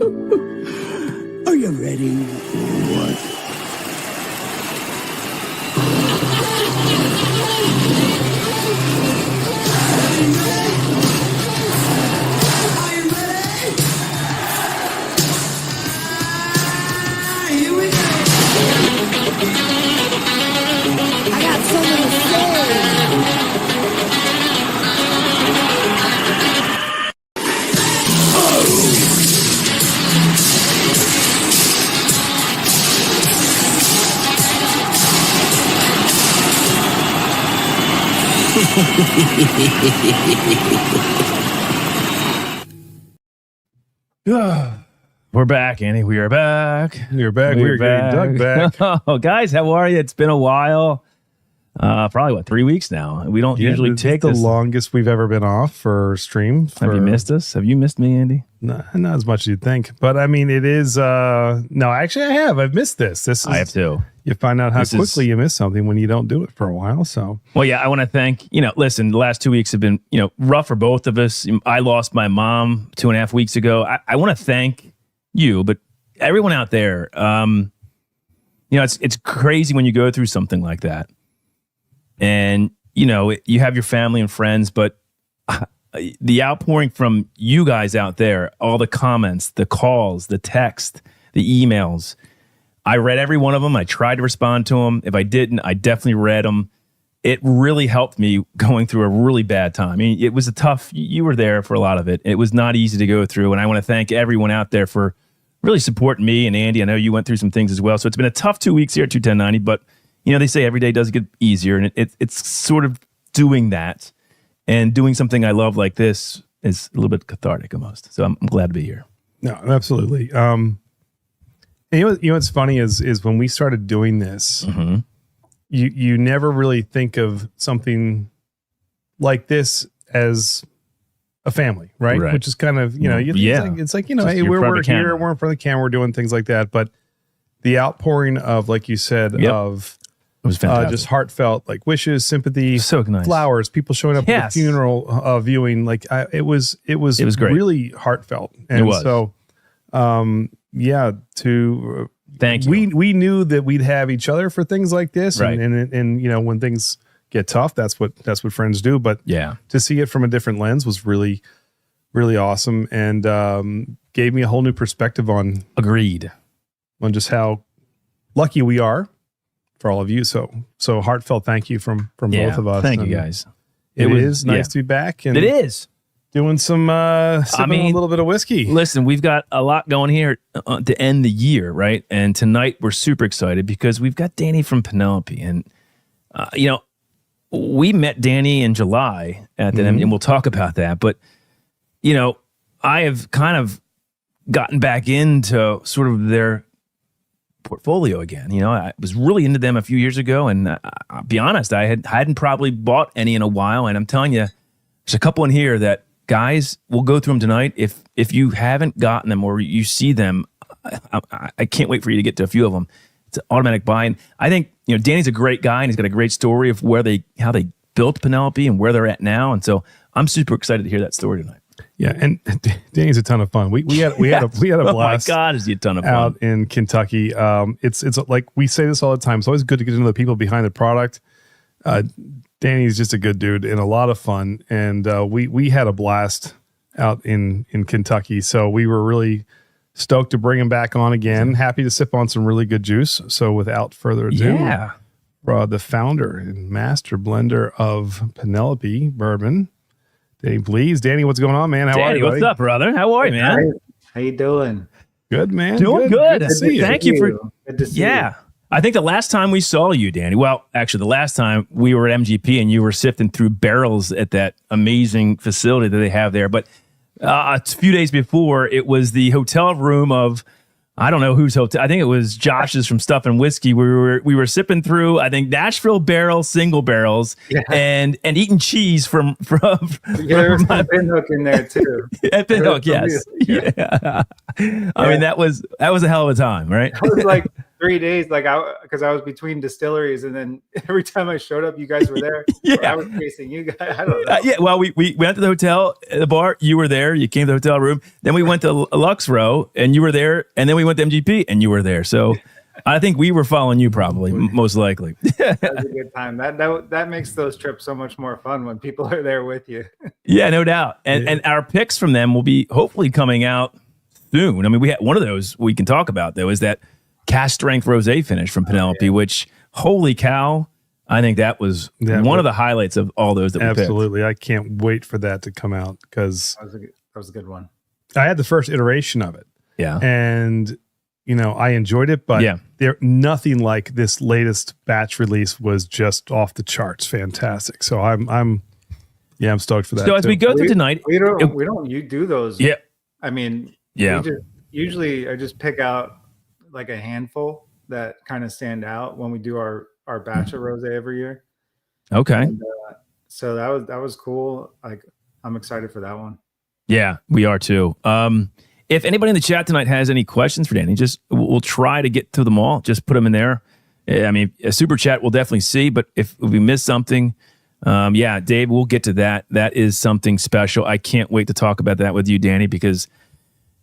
Are you ready? What? I got something to say. We're back, Andy. We are back. We're back. We're getting dug back. Oh, guys, how are you? It's been a while. Probably 3 weeks now. We don't usually take the this. longest we've ever been off for stream. Have you missed us? Have you missed me, Andy? Not as much as you'd think, but I mean, it is. No, actually, I have. I've missed this. I have too. You find out how quickly you miss something when you don't do it for a while. So, well, yeah, I want to thank. Listen, the last 2 weeks have been rough for both of us. I lost my mom 2.5 weeks ago. I want to thank you, but everyone out there. It's crazy when you go through something like that. And, you have your family and friends, but the outpouring from you guys out there, all the comments, the calls, the text, the emails, I read every one of them. I tried to respond to them. If I didn't, I definitely read them. It really helped me going through a really bad time. I mean, it was a tough, you were there for a lot of it. It was not easy to go through. And I want to thank everyone out there for really supporting me and Andy. I know you went through some things as well. So it's been a tough 2 weeks here at 21090, but they say every day does get easier, and it's sort of doing that, and doing something I love like this is a little bit cathartic almost. So I'm glad to be here. No, absolutely. And what's funny is when we started doing this, Mm-hmm. you never really think of something like this as a family, right? Which is kind of it's like hey, we're here, we're in front of the camera, we're doing things like that, but the outpouring of, like you said, of it was fantastic. Just heartfelt, like wishes, sympathy, so nice. Flowers, people showing up at the funeral viewing. Like it was great. Really heartfelt. And it was. So, thank you. We knew that we'd have each other for things like this, right. and when things get tough, that's what friends do. But to see it from a different lens was really, really awesome, and gave me a whole new perspective on just how lucky we are for all of you. So heartfelt thank you from both of us. Thank you guys. It is nice to be back. And it is doing some sipping a little bit of whiskey. Listen, we've got a lot going here to end the year, right? And tonight we're super excited because we've got Danny from Penelope, and we met Danny in July at the and we'll talk about that. But I have kind of gotten back into sort of their portfolio again. I was really into them a few years ago, and I'll be honest, I hadn't probably bought any in a while, and I'm telling you, there's a couple in here that, guys, we'll go through them tonight. If you haven't gotten them or you see them, I can't wait for you to get to a few of them. It's an automatic buy. And I think Danny's a great guy, and he's got a great story of how they built Penelope and where they're at now, and so I'm super excited to hear that story tonight. Yeah, and Danny's a ton of fun. We had a blast. Oh my God, is he a ton of fun out in Kentucky? It's like we say this all the time. It's always good to get to know the people behind the product. Danny's just a good dude and a lot of fun, and we had a blast out in Kentucky. So we were really stoked to bring him back on again. Happy to sip on some really good juice. So without further ado, the founder and master blender of Penelope Bourbon, Danny Polise. Danny, what's going on, man? How are you, buddy? What's up, brother? How are you, man? How you doing? Good, man. Doing good. Good to see you. Thank you for. Good to see you. I think the last time we saw you, Danny. Well, actually, the last time we were at MGP and you were sifting through barrels at that amazing facility that they have there. But a few days before, it was the hotel room of, I don't know whose hotel. I think it was Josh's from Stuff and Whiskey. We were sipping through, I think, Nashville single barrels, and eating cheese from there was a Pinhook in there too. At Pinhook, yes. Yeah. I mean, that was a hell of a time, right? I was like, 3 days, like because I was between distilleries, and then every time I showed up, you guys were there. Yeah. I was chasing you guys. I don't know. Yeah, well, we went to the hotel, the bar. You were there. You came to the hotel room. Then we went to Lux Row, and you were there. And then we went to MGP, and you were there. So I think we were following you, probably, most likely. That was a good time. That makes those trips so much more fun when people are there with you. Yeah, no doubt. And our picks from them will be hopefully coming out soon. I mean, we had one of those we can talk about, though, is that cask strength rosé finish from Penelope, which, holy cow, I think that was one of the highlights of all those that we picked. Absolutely. I can't wait for that to come out because That was a good one. I had the first iteration of it. Yeah. And, I enjoyed it, but nothing like this latest batch release was just off the charts. Fantastic. So I'm stoked for that. So as we go through tonight, we don't you do those. Yeah. I mean, Yeah. Usually I just pick out like a handful that kind of stand out when we do our batch of rosé every year. Okay. And, so that was cool. Like, I'm excited for that one. Yeah, we are too. If anybody in the chat tonight has any questions for Danny, we'll try to get to them all. Just put them in there. I mean, a super chat we'll definitely see, but if we miss something, Dave, we'll get to that. That is something special. I can't wait to talk about that with you, Danny, because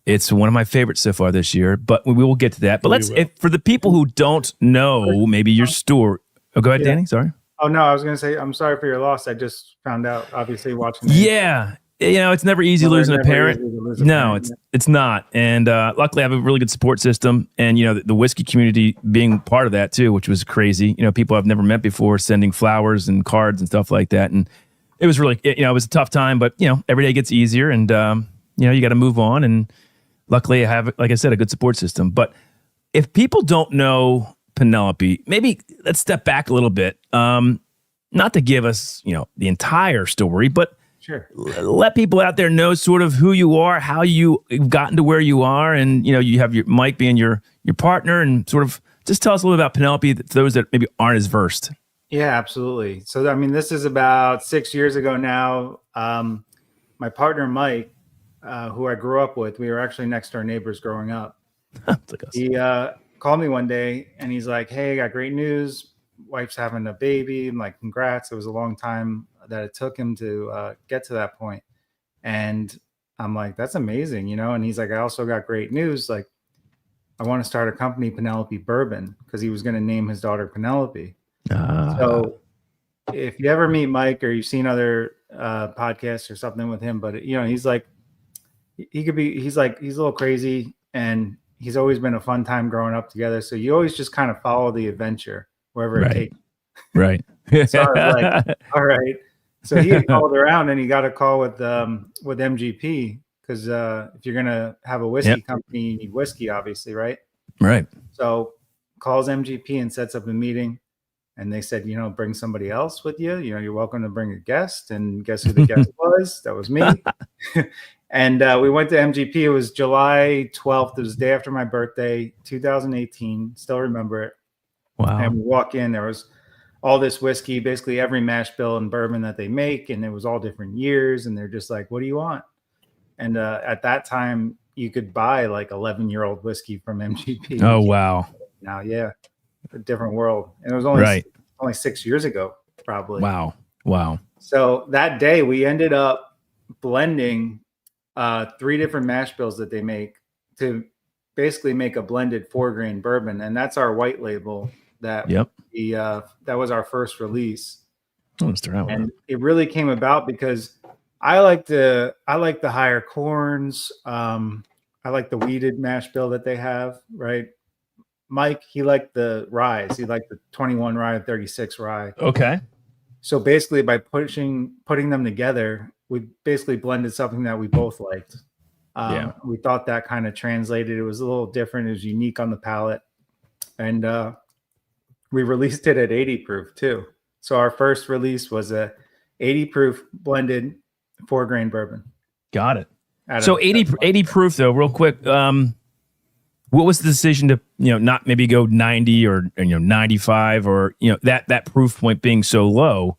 it's one of my favorites so far this year, but we will get to that. But for the people who don't know, maybe your story. Oh, go ahead, Danny. Sorry. Oh, no, I was going to say, I'm sorry for your loss. I just found out, obviously, watching. Yeah. It's never easy losing a parent. No, it's not. And luckily, I have a really good support system. And, the whiskey community being part of that, too, which was crazy. People I've never met before sending flowers and cards and stuff like that. And it was really, it was a tough time, but, every day gets easier. And, you got to move on. And luckily, I have, like I said, a good support system. But if people don't know Penelope, maybe let's step back a little bit. Not to give us, the entire story, but sure, let people out there know sort of who you are, how you've gotten to where you are, and you have your Mike being your partner, and sort of just tell us a little about Penelope for those that maybe aren't as versed. Yeah, absolutely. So I mean, this is about 6 years ago now. My partner Mike, who I grew up with, we were actually next door neighbors growing up. Like us. He called me one day and he's like, "Hey, I got great news. Wife's having a baby." I'm like, "Congrats." It was a long time that it took him to get to that point. And I'm like, "That's amazing," And he's like, "I also got great news. Like, I want to start a company, Penelope Bourbon," because he was going to name his daughter Penelope. So if you ever meet Mike or you've seen other podcasts or something with him, but he's like, he's a little crazy, and he's always been a fun time growing up together. So you always just kind of follow the adventure wherever it takes. Right. So I was like, all right. So he had called around and he got a call with MGP because if you're gonna have a whiskey company, you need whiskey, obviously, right? Right. So calls MGP and sets up a meeting, and they said, bring somebody else with you. You're welcome to bring a guest. And guess who the guest was? That was me. And we went to MGP. It was July 12th. It was the day after my birthday, 2018. Still remember it. Wow. And we walk in, there was all this whiskey, basically every mash bill and bourbon that they make. And it was all different years. And they're just like, "What do you want?" And at that time, you could buy like 11-year-old whiskey from MGP. Oh, wow. Now, yeah, a different world. And it was only 6 years ago, probably. Wow. So that day we ended up blending 3 different mash bills that they make to basically make a blended 4-grain bourbon. And that's our white label that that was our first release. And it really came about because I like the higher corns. I like the weeded mash bill that they have, right? Mike, he liked the rye. He liked the 21 rye, 36 rye. Okay. So basically by putting them together, we basically blended something that we both liked. We thought that kind of translated. It was a little different. It was unique on the palate. And we released it at 80 proof too. So our first release was a 80 proof blended 4-grain bourbon. Got it. So 80 proof though, real quick. What was the decision to, not maybe go 90 or 95 or, that proof point being so low?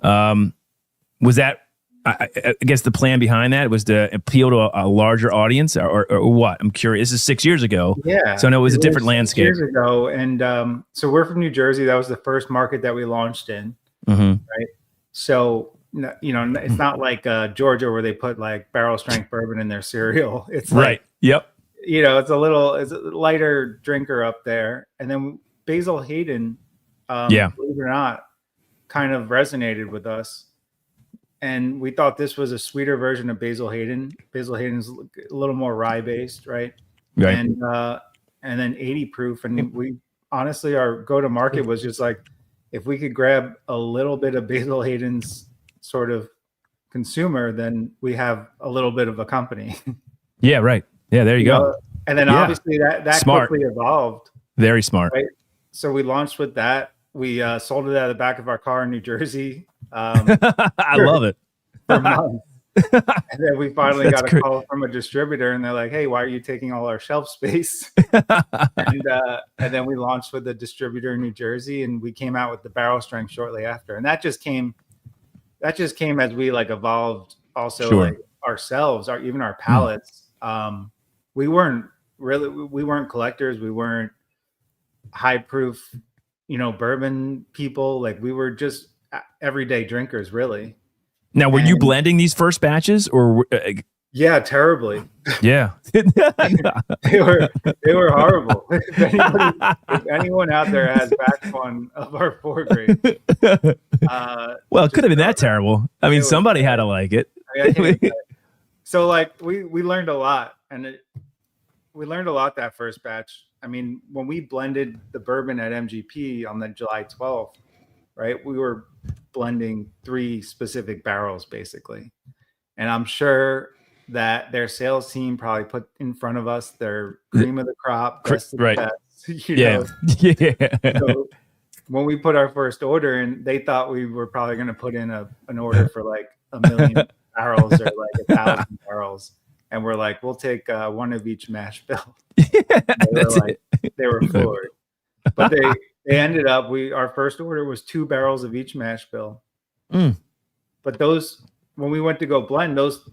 Was that I guess the plan behind that was to appeal to a larger audience, or what? I'm curious. This is 6 years ago. Yeah. So no, it was a different landscape. 6 years ago. And so we're from New Jersey. That was the first market that we launched in. Mm-hmm. Right. So, it's not like Georgia where they put like barrel strength bourbon in their cereal. It's like, Right. Yep. it's a lighter drinker up there. And then Basil Hayden, believe it or not, kind of resonated with us. And we thought this was a sweeter version of Basil Hayden. Basil Hayden's a little more rye based, right? Right. And then 80 proof. And we honestly, our go to market was just like, if we could grab a little bit of Basil Hayden's sort of consumer, then we have a little bit of a company. Yeah. Right. Yeah. There you go. And then obviously that Smart. quickly evolved. Very smart. Right? So we launched with that. We sold it out of the back of our car in New Jersey. I love it. For months. And then we finally got a call from a distributor, and they're like, "Hey, why are you taking all our shelf space?" and then we launched with the distributor in New Jersey, and we came out with the barrel strength shortly after. And that just came as we like evolved also like ourselves, even our palates. We weren't collectors. We weren't high proof, bourbon people. Like we were just everyday drinkers, really. Now, were you blending these first batches, or? Yeah, terribly. Yeah, they were horrible. If anyone out there has batch one of our 4 grade, well, it could have been that terrible. I mean, somebody had to like it. So, like, we learned a lot, and we learned a lot that first batch. I mean, when we blended the bourbon at MGP on the July 12th, right, we were blending 3 specific barrels basically, and I'm sure that their sales team probably put in front of us their cream of the crop, best of the best, Yeah. So when we put our first order in, they thought we were probably going to put in an order for like 1 million barrels or like 1,000 barrels, and we're like, we'll take 1 of each mash bill. They were floored, but they ended up, our first order was 2 barrels of each mash bill. But when we went to go blend, those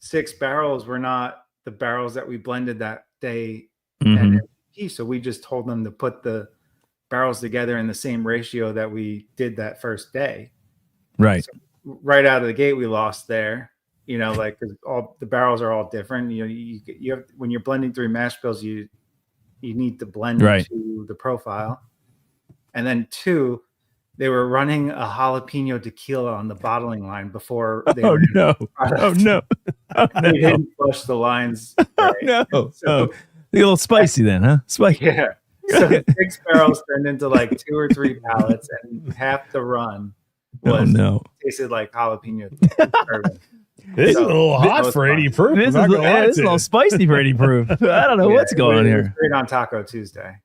6 barrels were not the barrels that we blended that day at MGP. So we just told them to put the barrels together in the same ratio that we did that first day. Right. So right out of the gate, we lost there. Like, because all the barrels are all different. You have, when you're blending 3 mash bills, you need to blend to the profile. And then 2, they were running a jalapeno tequila on the bottling line before they Oh no. They didn't flush the lines. Right. No. So, a little spicy then, huh? Spicy. Yeah. So 6 barrels turned into like 2 or 3 pallets, and half the run tasted like jalapeno bourbon. This is a little hot for 80 proof. This is a little spicy for 80 proof. I don't know what's going on here. Straight on Taco Tuesday.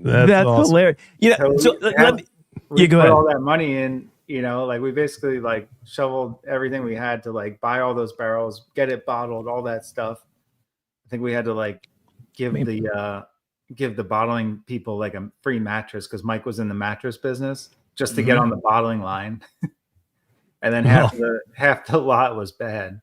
That's awesome. Hilarious. So we go put ahead. all that money in, like we basically like shoveled everything we had to like buy all those barrels, get it bottled, all that stuff. I think we had to like give the bottling people like a free mattress, because Mike was in the mattress business, just to get on the bottling line. And then half the lot was bad.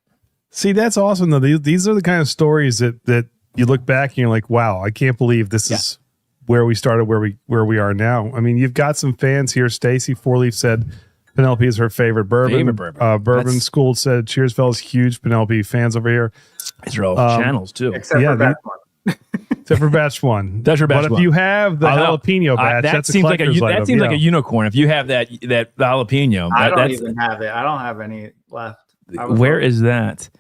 See, that's awesome though. These are the kind of stories that you look back and you're like, wow, I can't believe this is where we started, where we are now. I mean, you've got some fans here. Stacy Fourleaf said Penelope is her favorite bourbon. Bourbon School said, cheers, fellas. Huge Penelope fans over here. These are all channels too. Except for batch 1. Except for batch 1. That's your batch 1. But if you have the jalapeno batch, that that's seems a like a unicorn. If you have that jalapeno, I don't even have it. I don't have any left. Where is that?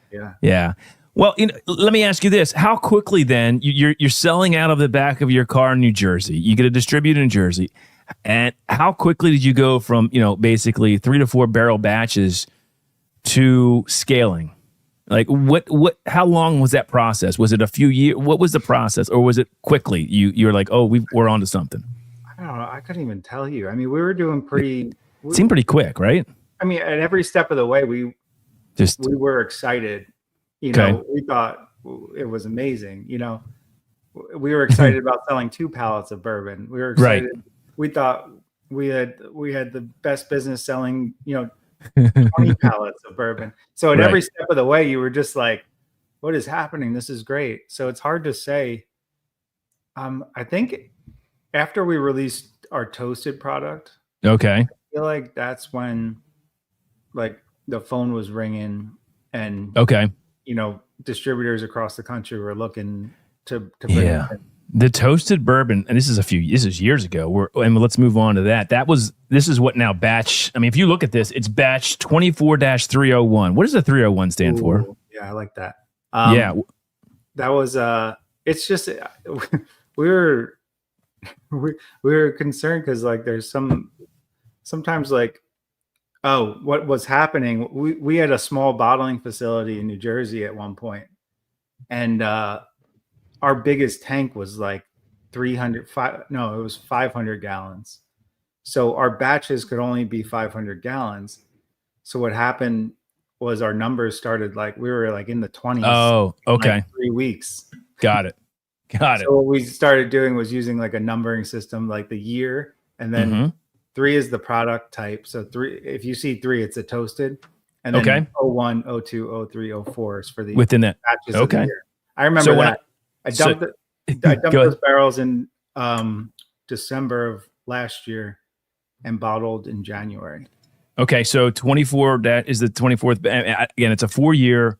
Yeah. Well, let me ask you this: how quickly then you're selling out of the back of your car in New Jersey? You get a distributor in New Jersey, and how quickly did you go from basically 3 to 4 barrel batches to scaling? Like what? How long was that process? Was it a few years? What was the process, or was it quickly? You're like, oh, we're onto something. I don't know. I couldn't even tell you. I mean, we were doing pretty. It seemed pretty quick, right? I mean, at every step of the way, we were excited. We thought it was amazing. We were excited about selling 2 pallets of bourbon. We were excited. We thought we had the best business selling, 20 pallets of bourbon. So at Right. every step of the way, you were just like, what is happening? This is great. So it's hard to say. I think after we released our toasted product, Okay. I feel like that's when like the phone was ringing and Okay. distributors across the country were looking to bring Yeah. it in. The toasted bourbon, and this is years ago. And let's move on to that. This is what now batch. I mean, if you look at this, it's batch 24-301. What does the 301 stand for? Ooh, yeah, I like that. Yeah. That was it's just we were we were concerned because like there's sometimes like what was happening, we had a small bottling facility in New Jersey at one point, and our biggest tank was like 500 gallons. So our batches could only be 500 gallons. So what happened was our numbers started like we were like in the 20s. Oh, okay. In like 3 weeks. Got it. So what we started doing was using like a numbering system, like the year, and then 3 is the product type. So 3, if you see 3, it's a toasted, and then 01, 02, 03, 04 is for the within that batches of the year. I remember that. I dumped those barrels in December of last year and bottled in January. Okay, so 24, that is the 24th. Again, it's a 4-year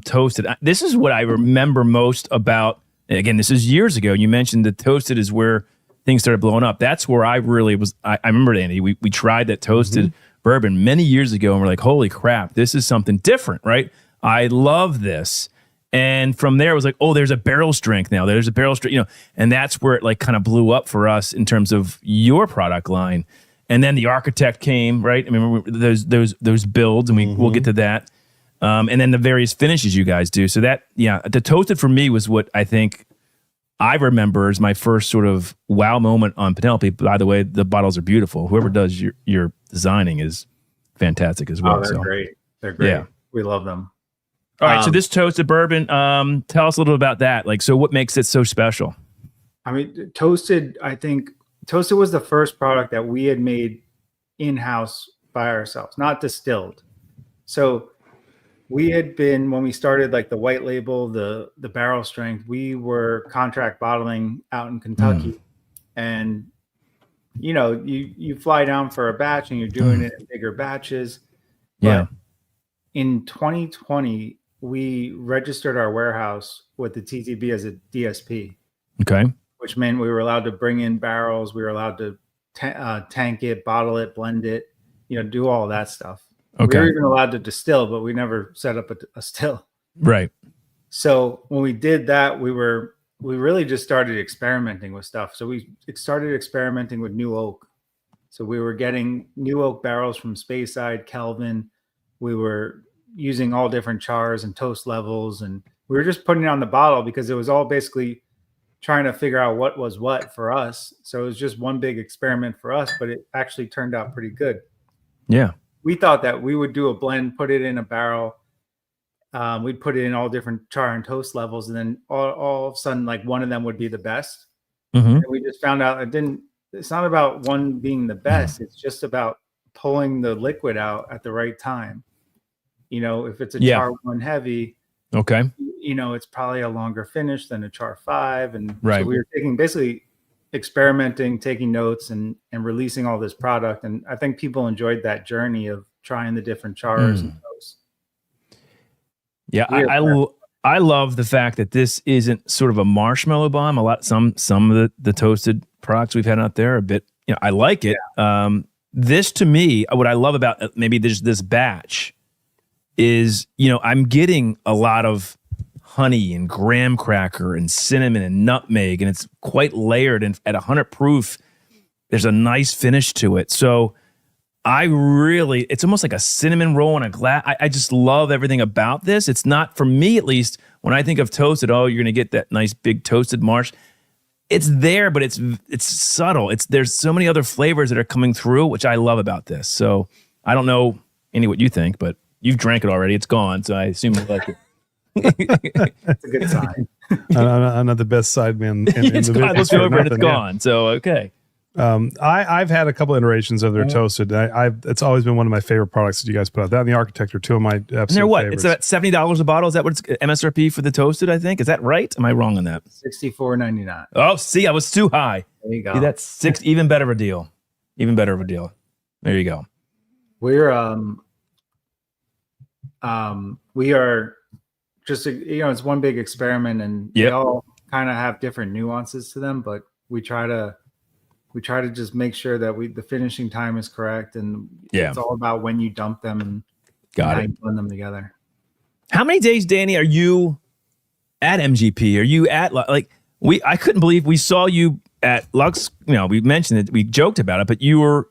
toasted. This is what I remember most about. Again, this is years ago. You mentioned the toasted is where things started blowing up. That's where I really was. I remember, Andy, we tried that toasted bourbon many years ago, and we're like, holy crap, this is something different, right? I love this. And from there, it was like, oh, there's a barrel strength now. There's a barrel strength, and that's where it like kind of blew up for us in terms of your product line. And then the architect came, right? I mean, those builds, and we'll get to that. And then the various finishes you guys do. So that, the toasted for me was what I think I remember as my first sort of wow moment on Penelope. By the way, the bottles are beautiful. Whoever does your designing is fantastic as well. Oh, they're great. They're great. Yeah. We love them. All right, so this toasted bourbon, tell us a little about that. Like, so what makes it so special? I mean, toasted, I think toasted was the first product that we had made in-house by ourselves, not distilled. So we had been, when we started like the white label, the barrel strength, we were contract bottling out in Kentucky. And, you fly down for a batch and you're doing it in bigger batches. But in 2020, we registered our warehouse with the TTB as a DSP. Okay. Which meant we were allowed to bring in barrels. We were allowed to tank it, bottle it, blend it, do all of that stuff. Okay. We were even allowed to distill, but we never set up a still. Right. So when we did that, we really just started experimenting with stuff. So we started experimenting with new oak. So we were getting new oak barrels from Speyside, Kelvin. We were using all different chars and toast levels, and we were just putting it on the bottle because it was all basically trying to figure out what was what for us. So it was just one big experiment for us, but it actually turned out pretty good. Yeah. We thought that we would do a blend, put it in a barrel. We'd put it in all different char and toast levels. And then all of a sudden, like one of them would be the best. And we just found out it's not about one being the best. It's just about pulling the liquid out at the right time. If it's a char 1 heavy, okay, it's probably a longer finish than a char 5. And so we were basically experimenting, taking notes and releasing all this product. And I think people enjoyed that journey of trying the different chars and toasts. Yeah. I love the fact that this isn't sort of a marshmallow bomb. Some of the toasted products we've had out there are a bit, I like it. This to me, what I love about maybe this batch is, I'm getting a lot of honey and graham cracker and cinnamon and nutmeg, and it's quite layered, and at 100 proof, there's a nice finish to it. So it's almost like a cinnamon roll in a glass. I just love everything about this. It's not, for me at least, when I think of toasted, you're going to get that nice big toasted marsh. It's there, but it's subtle. There's so many other flavors that are coming through, which I love about this. So I don't know, Andy, what you think, but you've drank it already. It's gone, so I assume you like it. That's a good sign. I'm not the best side man. I looked over and it's gone. So okay. I've had a couple iterations of their toasted. It's always been one of my favorite products that you guys put out. That and the Architect are two of my absolute And they're what? favorites. It's about $70 a bottle. Is that what it's MSRP for the toasted? I think. Is that right? Am I wrong on that? $64.99. Oh, see, I was too high. There you go. See, that's six. Even better of a deal. Even better of a deal. There you go. We are just it's one big experiment, and they all kind of have different nuances to them, but we try to just make sure that the finishing time is correct, and it's all about when you dump them and how you blend them together. How many days, Danny, are you at MGP? Are you at I couldn't believe we saw you at Lux. We mentioned it, we joked about it, but you were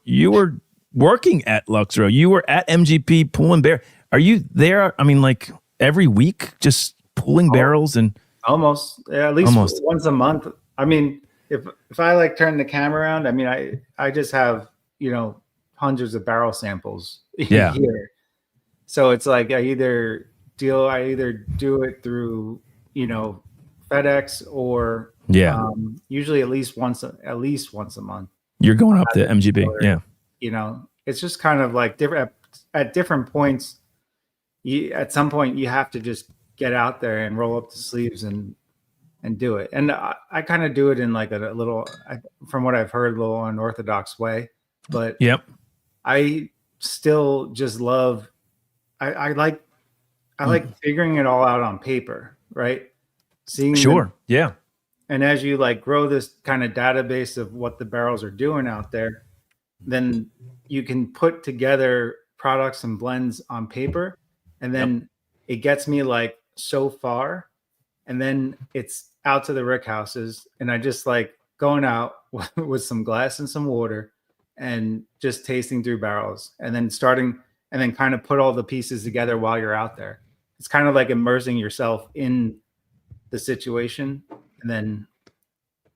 working at Lux Row. You were at MGP pulling bear. Are you there? I mean, like every week, just pulling barrels and almost at least once a month. I mean, if I turn the camera around, I mean, I just have hundreds of barrel samples here. So it's like I either do it through FedEx or usually at least once a month. You're going up to MGP, it's just kind of like different at different points. At some point you have to just get out there and roll up the sleeves and do it. And I kind of do it in like a little, from what I've heard, a little unorthodox way. But I still just love. I like figuring it all out on paper, right? Seeing and as you grow this kind of database of what the barrels are doing out there, then you can put together products and blends on paper, and then it gets me so far, and then it's out to the rick houses, and I just going out with some glass and some water and just tasting through barrels, and then kind of put all the pieces together while you're out there. It's kind of like immersing yourself in the situation, and then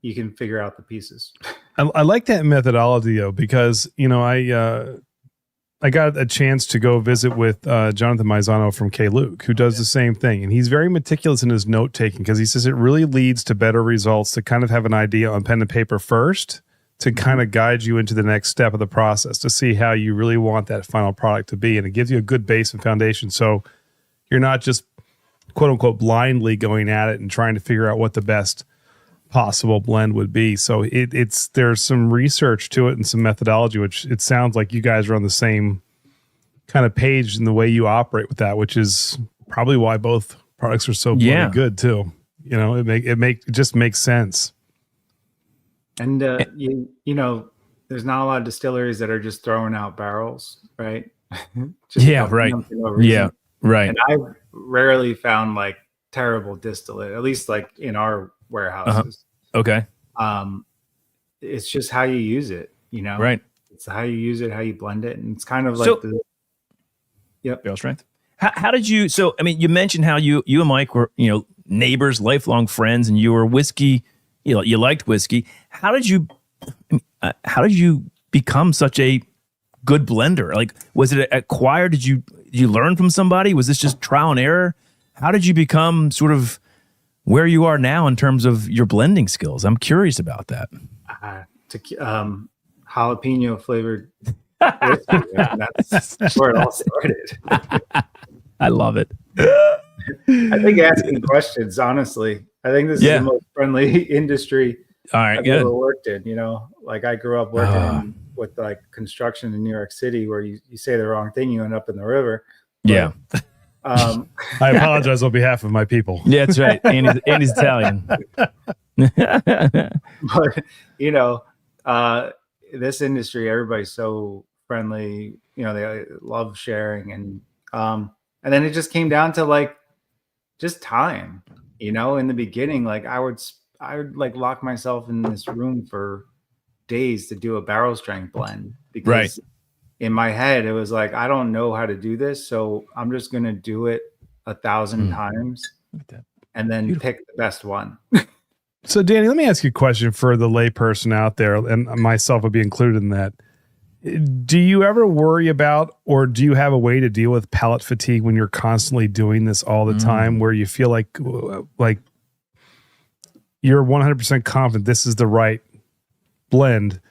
you can figure out the pieces. I like that methodology though, because I got a chance to go visit with Jonathan Maizano from K. Luke, who does the same thing, and he's very meticulous in his note taking, because he says it really leads to better results to kind of have an idea on pen and paper first, to kind of guide you into the next step of the process to see how you really want that final product to be, and it gives you a good base and foundation, so you're not just quote unquote blindly going at it and trying to figure out what the best possible blend would be. So there's some research to it and some methodology, which it sounds like you guys are on the same kind of page in the way you operate with that, which is probably why both products are so bloody good too. It just makes sense. And there's not a lot of distilleries that are just throwing out barrels, right? Right. And I've rarely found terrible distillate, at least in our warehouses. Okay. It's just how you use it, Right. It's how you use it, how you blend it, and it's kind of barrel strength. How did you? So I mean, you mentioned how you and Mike were neighbors, lifelong friends, and you were whiskey. You liked whiskey. How did you become such a good blender? Was it acquired? Did you learn from somebody? Was this just trial and error? How did you become sort of where you are now in terms of your blending skills? I'm curious about that. Jalapeno flavored whiskey. That's where it all started. I love it. I think asking questions, honestly, I think this is the most friendly industry I've ever worked in. I grew up working with construction in New York City, where you say the wrong thing, you end up in the river. But, I apologize on behalf of my people. Yeah, that's right. Andy's Italian. But this industry, everybody's so friendly. They love sharing, and then it just came down to just time. In the beginning, I would lock myself in this room for days to do a barrel strength blend, because in my head it was I don't know how to do this, so I'm just gonna do it 1,000 times and then pick the best one. So Danny, let me ask you a question for the layperson out there, and myself would be included in that. Do you ever worry about, or do you have a way to deal with palate fatigue when you're constantly doing this all the time, where you feel like you're 100% confident this is the right blend,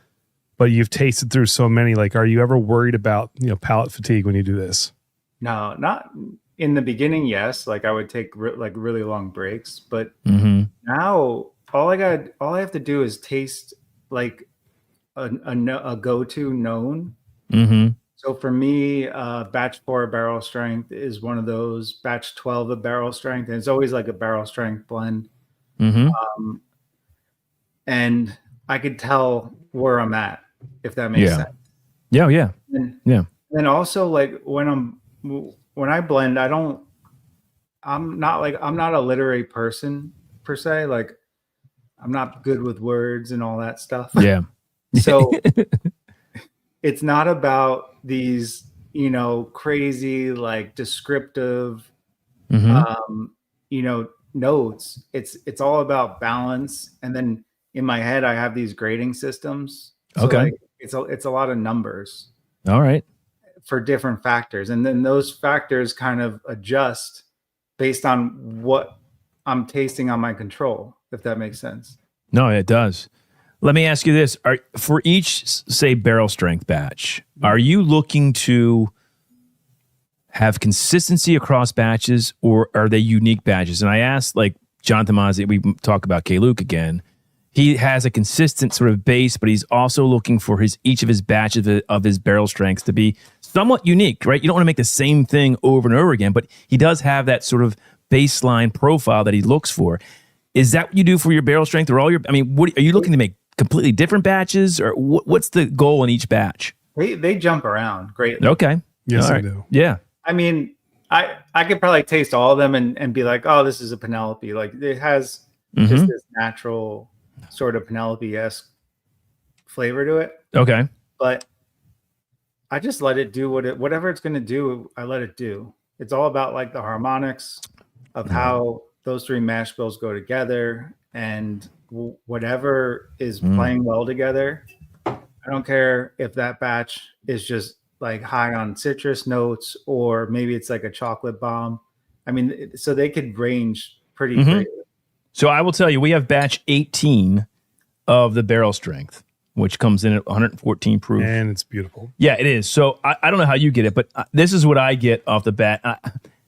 but you've tasted through so many. Like, are you ever worried about, palate fatigue when you do this? No, not in the beginning. Yes, like I would take like really long breaks, but now all I have to do is taste like a go-to known. So for me, batch 4 barrel strength is one of those. Batch 12 a barrel strength, and it's always like a barrel strength blend. And I could tell where I'm at, if that makes sense. Yeah. And also, like when I blend, I'm not a literary person per se. Like I'm not good with words and all that stuff. Yeah. So it's not about these, crazy, like descriptive, notes. It's all about balance. And then in my head, I have these grading systems. So Okay. like, it's a lot of numbers. All right. For different factors. And then those factors kind of adjust based on what I'm tasting on my control, if that makes sense. No, it does. Let me ask you this. For each, say, barrel strength batch, are you looking to have consistency across batches, or are they unique batches? And I asked, like, Jonathan Mazzi, we talk about K-Luke again. He has a consistent sort of base, but he's also looking for each of his batches of his barrel strengths to be somewhat unique, right? You don't want to make the same thing over and over again, but he does have that sort of baseline profile that he looks for. Is that what you do for your barrel strength, or what are you looking to make completely different batches, or what's the goal in each batch? They jump around greatly. Okay. Yes, All I right. do. Yeah. I mean, I could probably taste all of them and be like, oh, this is a Penelope. Like it has just this natural sort of Penelope-esque flavor to it. Okay. But I just let it do whatever it's going to do. I let it do. It's all about like the harmonics of how those 3 mash bills go together, and whatever is playing well together. I don't care if that batch is just like high on citrus notes, or maybe it's like a chocolate bomb. I mean, so they could range pretty greatly. So I will tell you, we have batch 18 of the barrel strength, which comes in at 114 proof. And it's beautiful. Yeah, it is. So I don't know how you get it, but this is what I get off the bat.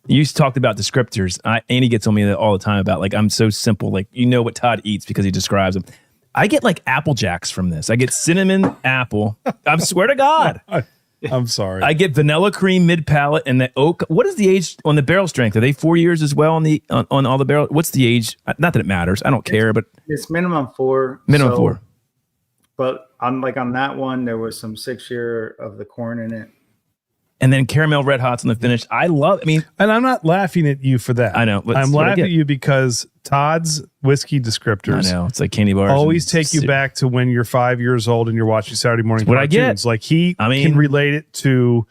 You talked about descriptors. Andy gets on me all the time about, like, I'm so simple. Like, what Todd eats because he describes them. I get like Apple Jacks from this. I get cinnamon apple. I swear to God. I'm sorry. I get vanilla cream mid palate and the oak. What is the age on the barrel strength? Are they 4 years as well on all the barrel? What's the age? Not that it matters. I don't care, but it's minimum 4. Minimum 4. But on that one, there was some 6-year of the corn in it. And then caramel red hots on the finish. And I'm not laughing at you for that. I know. I'm laughing at you because Todd's whiskey descripters, I know, it's like candy bars. Always take you back to when you're 5 years old and you're watching Saturday morning what I cartoons. get. Like he can relate it to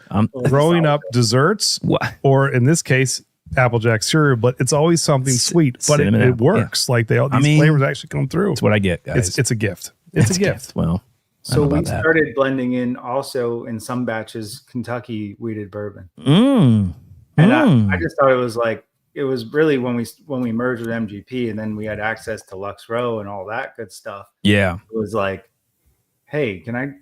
growing up desserts, or in this case, Applejack cereal. But it's always something sweet. But it works. Like these flavors actually come through. That's what I get, guys. It's a gift. It's a gift. Well, so we started blending in also in some batches Kentucky wheated bourbon. And I just thought it was really when we merged with MGP, and then we had access to Lux Row and all that good stuff. Yeah. It was like, hey, can I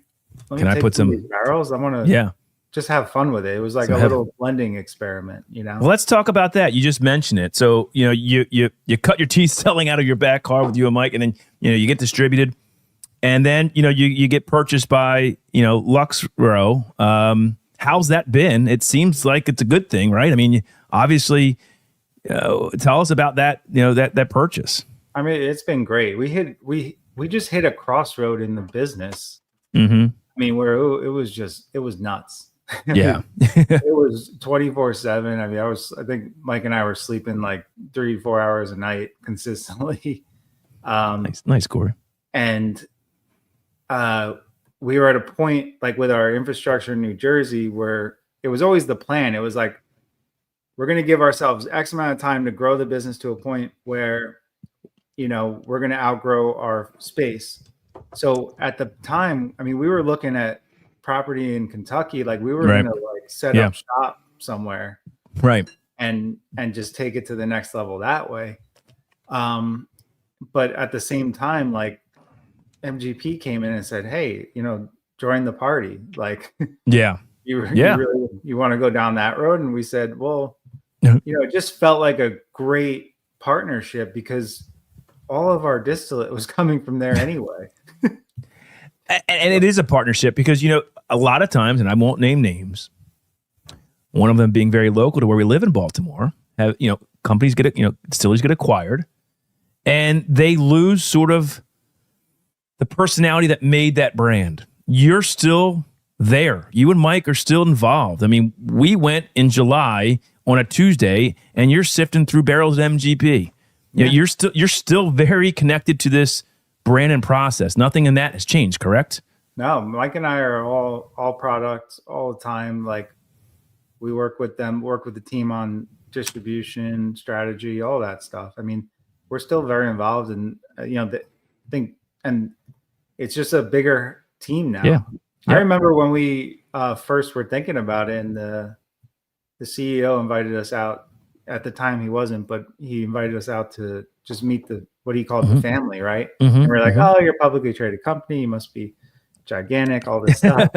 put some these barrels? I want to just have fun with it. It was like a little blending experiment, Well, let's talk about that. You just mentioned it. So, you cut your teeth selling out of your back car with you and Mike, and then, you get distributed. And then, you get purchased by, Lux Row. How's that been? It seems like it's a good thing, right? I mean, obviously, tell us about that, that purchase. I mean, it's been great. We just hit a crossroad in the business. I mean, where it was nuts. Yeah. It was 24/7. I mean, I think Mike and I were sleeping like 3-4 hours a night consistently. Nice, Corey. And we were at a point, like with our infrastructure in New Jersey, where it was always the plan. It was like, we're going to give ourselves X amount of time to grow the business to a point where, we're going to outgrow our space. So at the time, I mean, we were looking at property in Kentucky. Like we were going to like set up shop somewhere. Right. And just take it to the next level that way. But at the same time, like MGP came in and said, hey, join the party. Like, Yeah. you want to go down that road? And we said, well, it just felt like a great partnership because all of our distillate was coming from there anyway. And it is a partnership because, a lot of times, and I won't name names, one of them being very local to where we live in Baltimore, companies distilleries get acquired and they lose sort of the personality that made that brand. You're still there. You and Mike are still involved. I mean, we went in July on a Tuesday and you're sifting through barrels at MGP. Yeah. You're still very connected to this brand and process. Nothing in that has changed, correct? No, Mike and I are all products all the time. Like, we work with the team on distribution, strategy, all that stuff. I mean, we're still very involved in, and it's just a bigger team now. Yeah. I remember when we first were thinking about it, and the CEO invited us out. At the time he wasn't, but he invited us out to just meet what he called the family, right? And we're like, oh, you're a publicly traded company. You must be gigantic, all this stuff.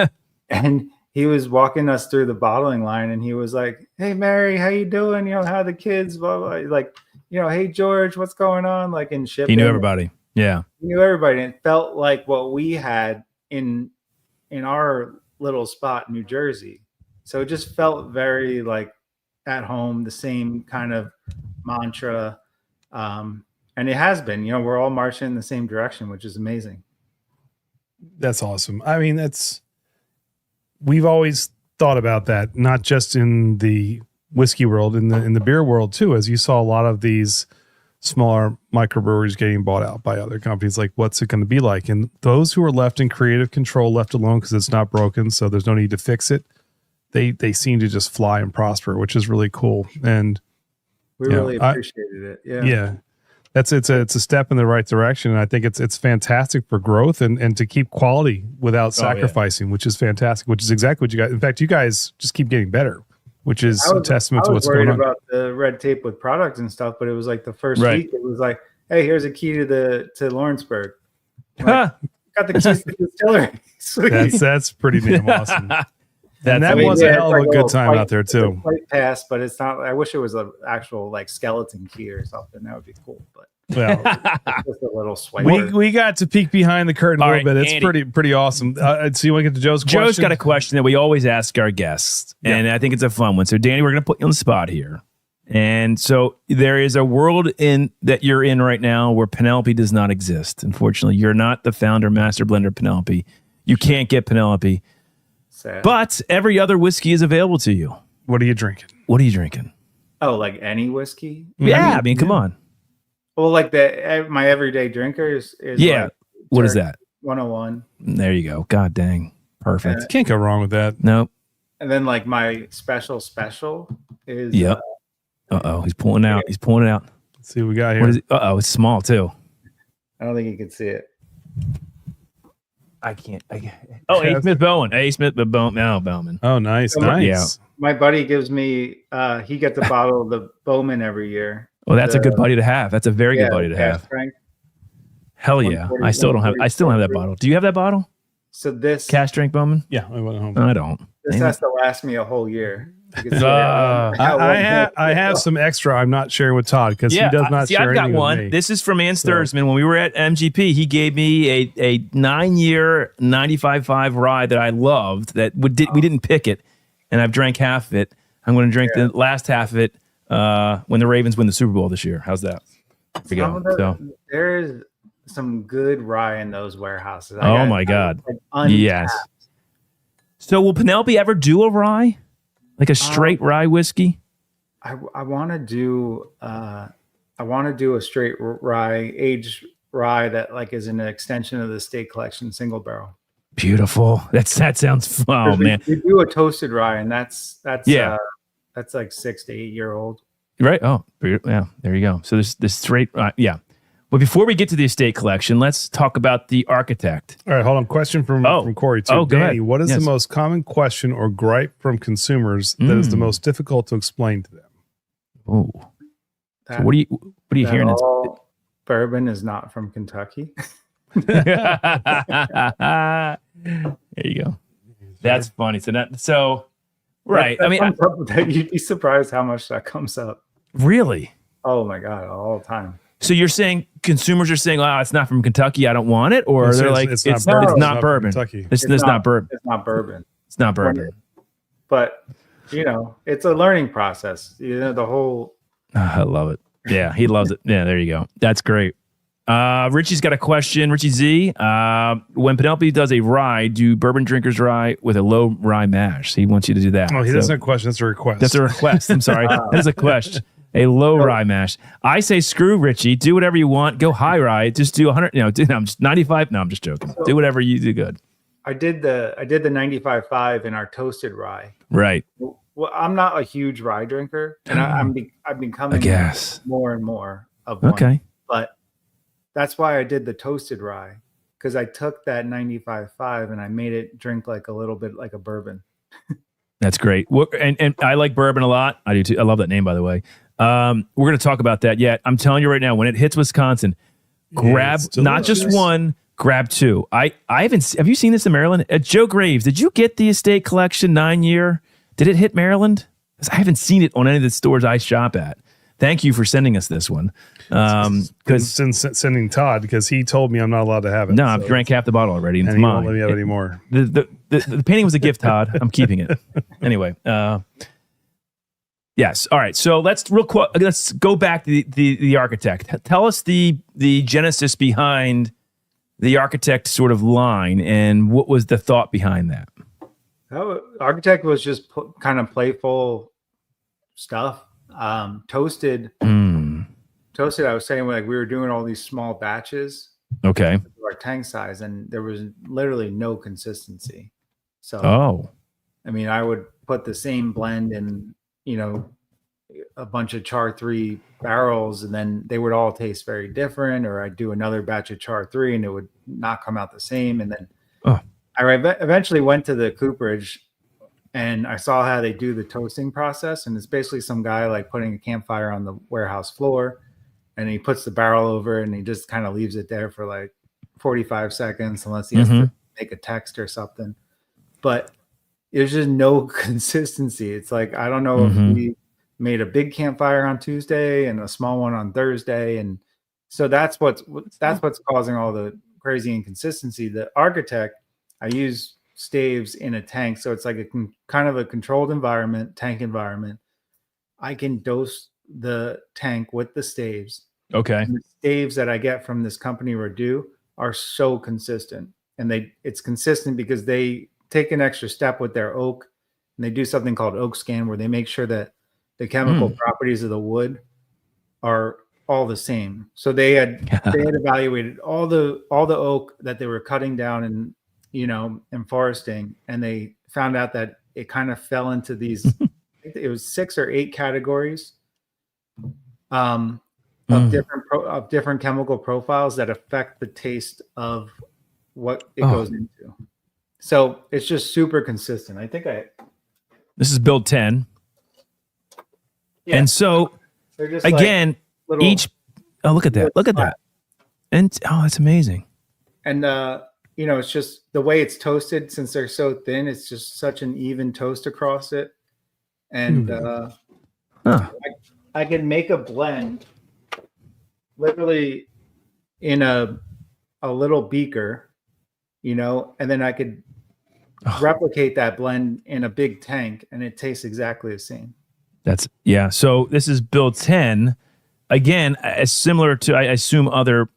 And he was walking us through the bottling line and he was like, hey, Mary, how you doing? How are the kids? Blah, blah. Like, hey, George, what's going on? Like, in shipping. He knew everybody. Yeah. He knew everybody. And it felt like what we had in our little spot in New Jersey. So it just felt very like at home, the same kind of mantra. And it has been, we're all marching in the same direction, which is amazing. That's awesome. I mean, we've always thought about that, not just in the whiskey world, in the beer world too, as you saw a lot of these smaller microbreweries getting bought out by other companies. Like, what's it going to be like? And those who are left in creative control, left alone because it's not broken, so there's no need to fix it, they seem to just fly and prosper, which is really cool. And we really appreciated it. Yeah. Yeah. It's a step in the right direction. And I think it's fantastic for growth and to keep quality without sacrificing, which is fantastic, which is exactly what you guys, in fact, you guys just keep getting better, which is a testament to what's going on. I was worried about the red tape with products and stuff, but it was like the first week, it was like, hey, here's a key to Lawrenceburg. Like, got the keys to the distillery. Sweet. That's pretty damn awesome. That was a hell of a good time out there too. Flight pass, but it's not. I wish it was an actual like skeleton key or something. That would be cool. But well, just a little swipe. We got to peek behind the curtain a little bit. It's Andy, pretty awesome. So you want to get to Joe's question? Joe's got a question that we always ask our guests, and I think it's a fun one. So Danny, we're going to put you on the spot here. And so there is a world that you're in right now where Penelope does not exist. Unfortunately, you're not the founder, master blender Penelope. You can't get Penelope. Sad. But every other whiskey is available to you. What are you drinking? What are you drinking? Oh, like any whiskey? Yeah, I mean, come on. Well, like my everyday drinker is like what is that? 101. There you go. God dang. Perfect. Can't go wrong with that. Nope. And then like my special is Yep. He's pulling out. He's pulling it out. Let's see what we got here. What is it? It's small too. I don't think you can see it. I can't. Oh, A. Smith Bowen. A. Smith Bowen. No, Bowman. Oh, nice. So nice. Yeah. My buddy gives me, he gets a bottle of the Bowman every year. Well, that's a good buddy to have. That's a very good buddy to have. Strength. Hell yeah. I still don't have that bottle. Do you have that bottle? So this Cask Strength Bowman? Yeah, I went home. I don't. This has to last me a whole year. I have some extra I'm not sharing with Todd because he does not share I've got anything one. with me. This is from Ann Sturzman. When we were at MGP, he gave me a 9-year 95.5 rye that I loved that we didn't pick it, and I've drank half of it. I'm going to drink the last half of it when the Ravens win the Super Bowl this year. How's that? There we go. There is some good rye in those warehouses. Oh my God. Yes. So will Penelope ever do a rye? Like a straight rye whiskey? I want to do a straight rye, aged rye that like is an extension of the Estate Collection single barrel. Beautiful. That sounds man. We do a toasted rye, and that's like 6 to 8 year old. Right. Oh, yeah. There you go. So there's this straight. Yeah. But before we get to the Estate Collection, let's talk about the Architect. All right, hold on. Question from Corey too. Go Danny, ahead. what is the most common question or gripe from consumers that is the most difficult to explain to them? Oh, so what are you hearing? All bourbon is not from Kentucky. There you go. That's funny. So right. I mean, You'd be surprised how much that comes up. really? Oh my God, all the time. So you're saying consumers are saying, "Oh, it's not from Kentucky. I don't want it," or they're like, "It's not from bourbon. Kentucky. It's not bourbon. It's not bourbon. It's not bourbon." But it's a learning process. The whole. I love it. Yeah, he loves it. Yeah, there you go. That's great. Richie's got a question. Richie Z, when Penelope does a rye, do bourbon drinkers rye with a low rye mash? He wants you to do that. Oh, he doesn't have a question. That's a request. That's a request. I'm sorry. That is a question. A low rye mash. I say screw Richie. Do whatever you want. Go high rye. Just do 100. I'm just 95. No, I'm just joking. Do whatever you do. Good. I did the 95.5 in our toasted rye. Right. Well, I'm not a huge rye drinker, and I'm becoming more and more of one. Okay. But that's why I did the toasted rye, because I took that 95.5 and I made it drink like a little bit like a bourbon. That's great. And I like bourbon a lot. I do too. I love that name, by the way. We're going to talk about that yet. I'm telling you right now, when it hits Wisconsin, grab not just one, grab two. I haven't. Have you seen this in Maryland? Joe Graves, did you get the Estate Collection 9-year? Did it hit Maryland? 'Cause I haven't seen it on any of the stores I shop at. Thank you for sending us this one. Because sending Todd, because he told me I'm not allowed to have it. No, I've drank half the bottle already. And he it's won't let mine. me have any more. The painting was a gift, Todd. I'm keeping it. Anyway. Yes. All right. So let's go back to the architect. Tell us the genesis behind the architect sort of line, and what was the thought behind that? Architect was just kind of playful stuff. Toasted. Toasted. I was saying, like, we were doing all these small batches. Okay. Our tank size, and there was literally no consistency. So, I mean, I would put the same blend in, a bunch of char 3 barrels, and then they would all taste very different. Or I'd do another batch of char 3 and it would not come out the same. And then I eventually went to the cooperage and I saw how they do the toasting process. And it's basically some guy like putting a campfire on the warehouse floor, and he puts the barrel over and he just kind of leaves it there for like 45 seconds, unless he has to make a text or something. But there's just no consistency. It's like, I don't know if we made a big campfire on Tuesday and a small one on Thursday. And so that's what's causing all the crazy inconsistency. The architect, I use staves in a tank. So it's like a kind of a controlled environment, tank environment. I can dose the tank with the staves. Okay. And the staves that I get from this company, Redu, are so consistent. And it's consistent because they take an extra step with their oak, and they do something called oak scan, where they make sure that the chemical properties of the wood are all the same. So they had evaluated all the oak that they were cutting down and and foresting, and they found out that it kind of fell into these I think it was 6 or 8 categories of different chemical profiles that affect the taste of what it goes into. So it's just super consistent. I think this is build 10. Yeah. And so again, like look at that. Look at that. And it's amazing. And it's just the way it's toasted, since they're so thin, it's just such an even toast across it. And I can make a blend literally in a little beaker, and then I could replicate that blend in a big tank, and it tastes exactly the same. So this is build 10. Again, as similar to, I assume, other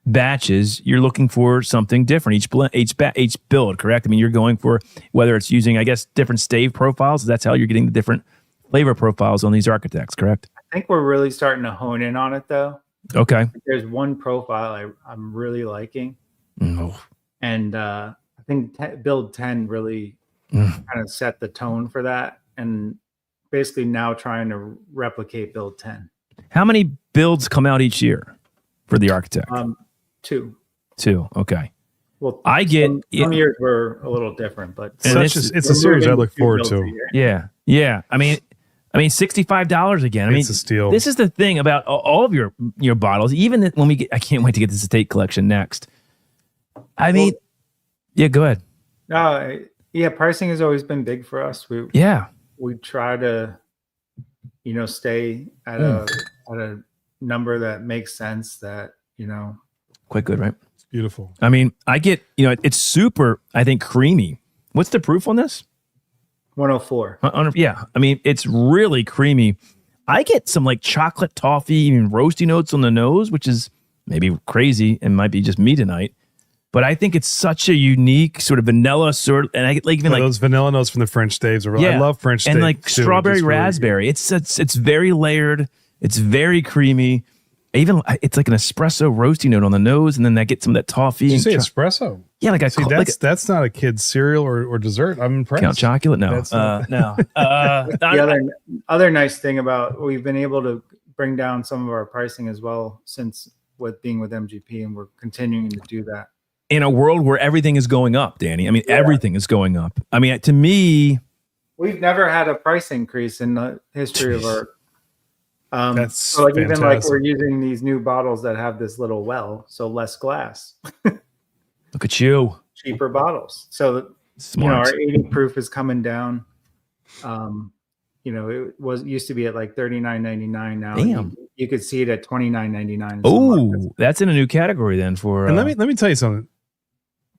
batches, you're looking for something different each build, correct? I mean, you're going for, whether it's using, I guess, different stave profiles. That's how you're getting the different flavor profiles on these architects, correct? I think we're really starting to hone in on it, though. Okay. There's one profile I'm really liking. And I think build 10 really kind of set the tone for that, and basically now trying to replicate build 10. How many builds come out each year for the architect? 2. Okay. Well, I get some years were a little different, but it's a series I look forward to. Yeah. I mean, $65 again. It's a steal. This is the thing about all of your bottles. Even when I can't wait to get this estate collection next. I mean, yeah, go ahead. Yeah, pricing has always been big for us. We try to, stay at a number that makes sense. That Quite good, right? It's beautiful. I mean, I get it's super. I think creamy. What's the proof on this? 104. Yeah, I mean, it's really creamy. I get some like chocolate toffee, even roasty notes on the nose, which is maybe crazy and might be just me tonight. But I think it's such a unique sort of vanilla and I get like even like those vanilla notes from the French staves. I love French staves and like strawberry raspberry. It's very layered. It's very creamy. Even it's like an espresso roasty note on the nose, and then I get some of that toffee. Did you say espresso? Yeah, like that's not a kid's cereal or dessert. I'm impressed. Count chocolate? No, no. The other nice thing about we've been able to bring down some of our pricing as well since being with MGP, and we're continuing to do that. In a world where everything is going up, Danny. I mean, everything is going up. I mean, to me, we've never had a price increase in the history of our. That's so like fantastic. even like we're using these new bottles that have this little well, so less glass. Look at you. Cheaper bottles. So Smart. our 80 proof is coming down. It used to be at like $39.99 now. Damn. You could see it at $29.99. Oh, that's in a new category then for. And let me tell you something.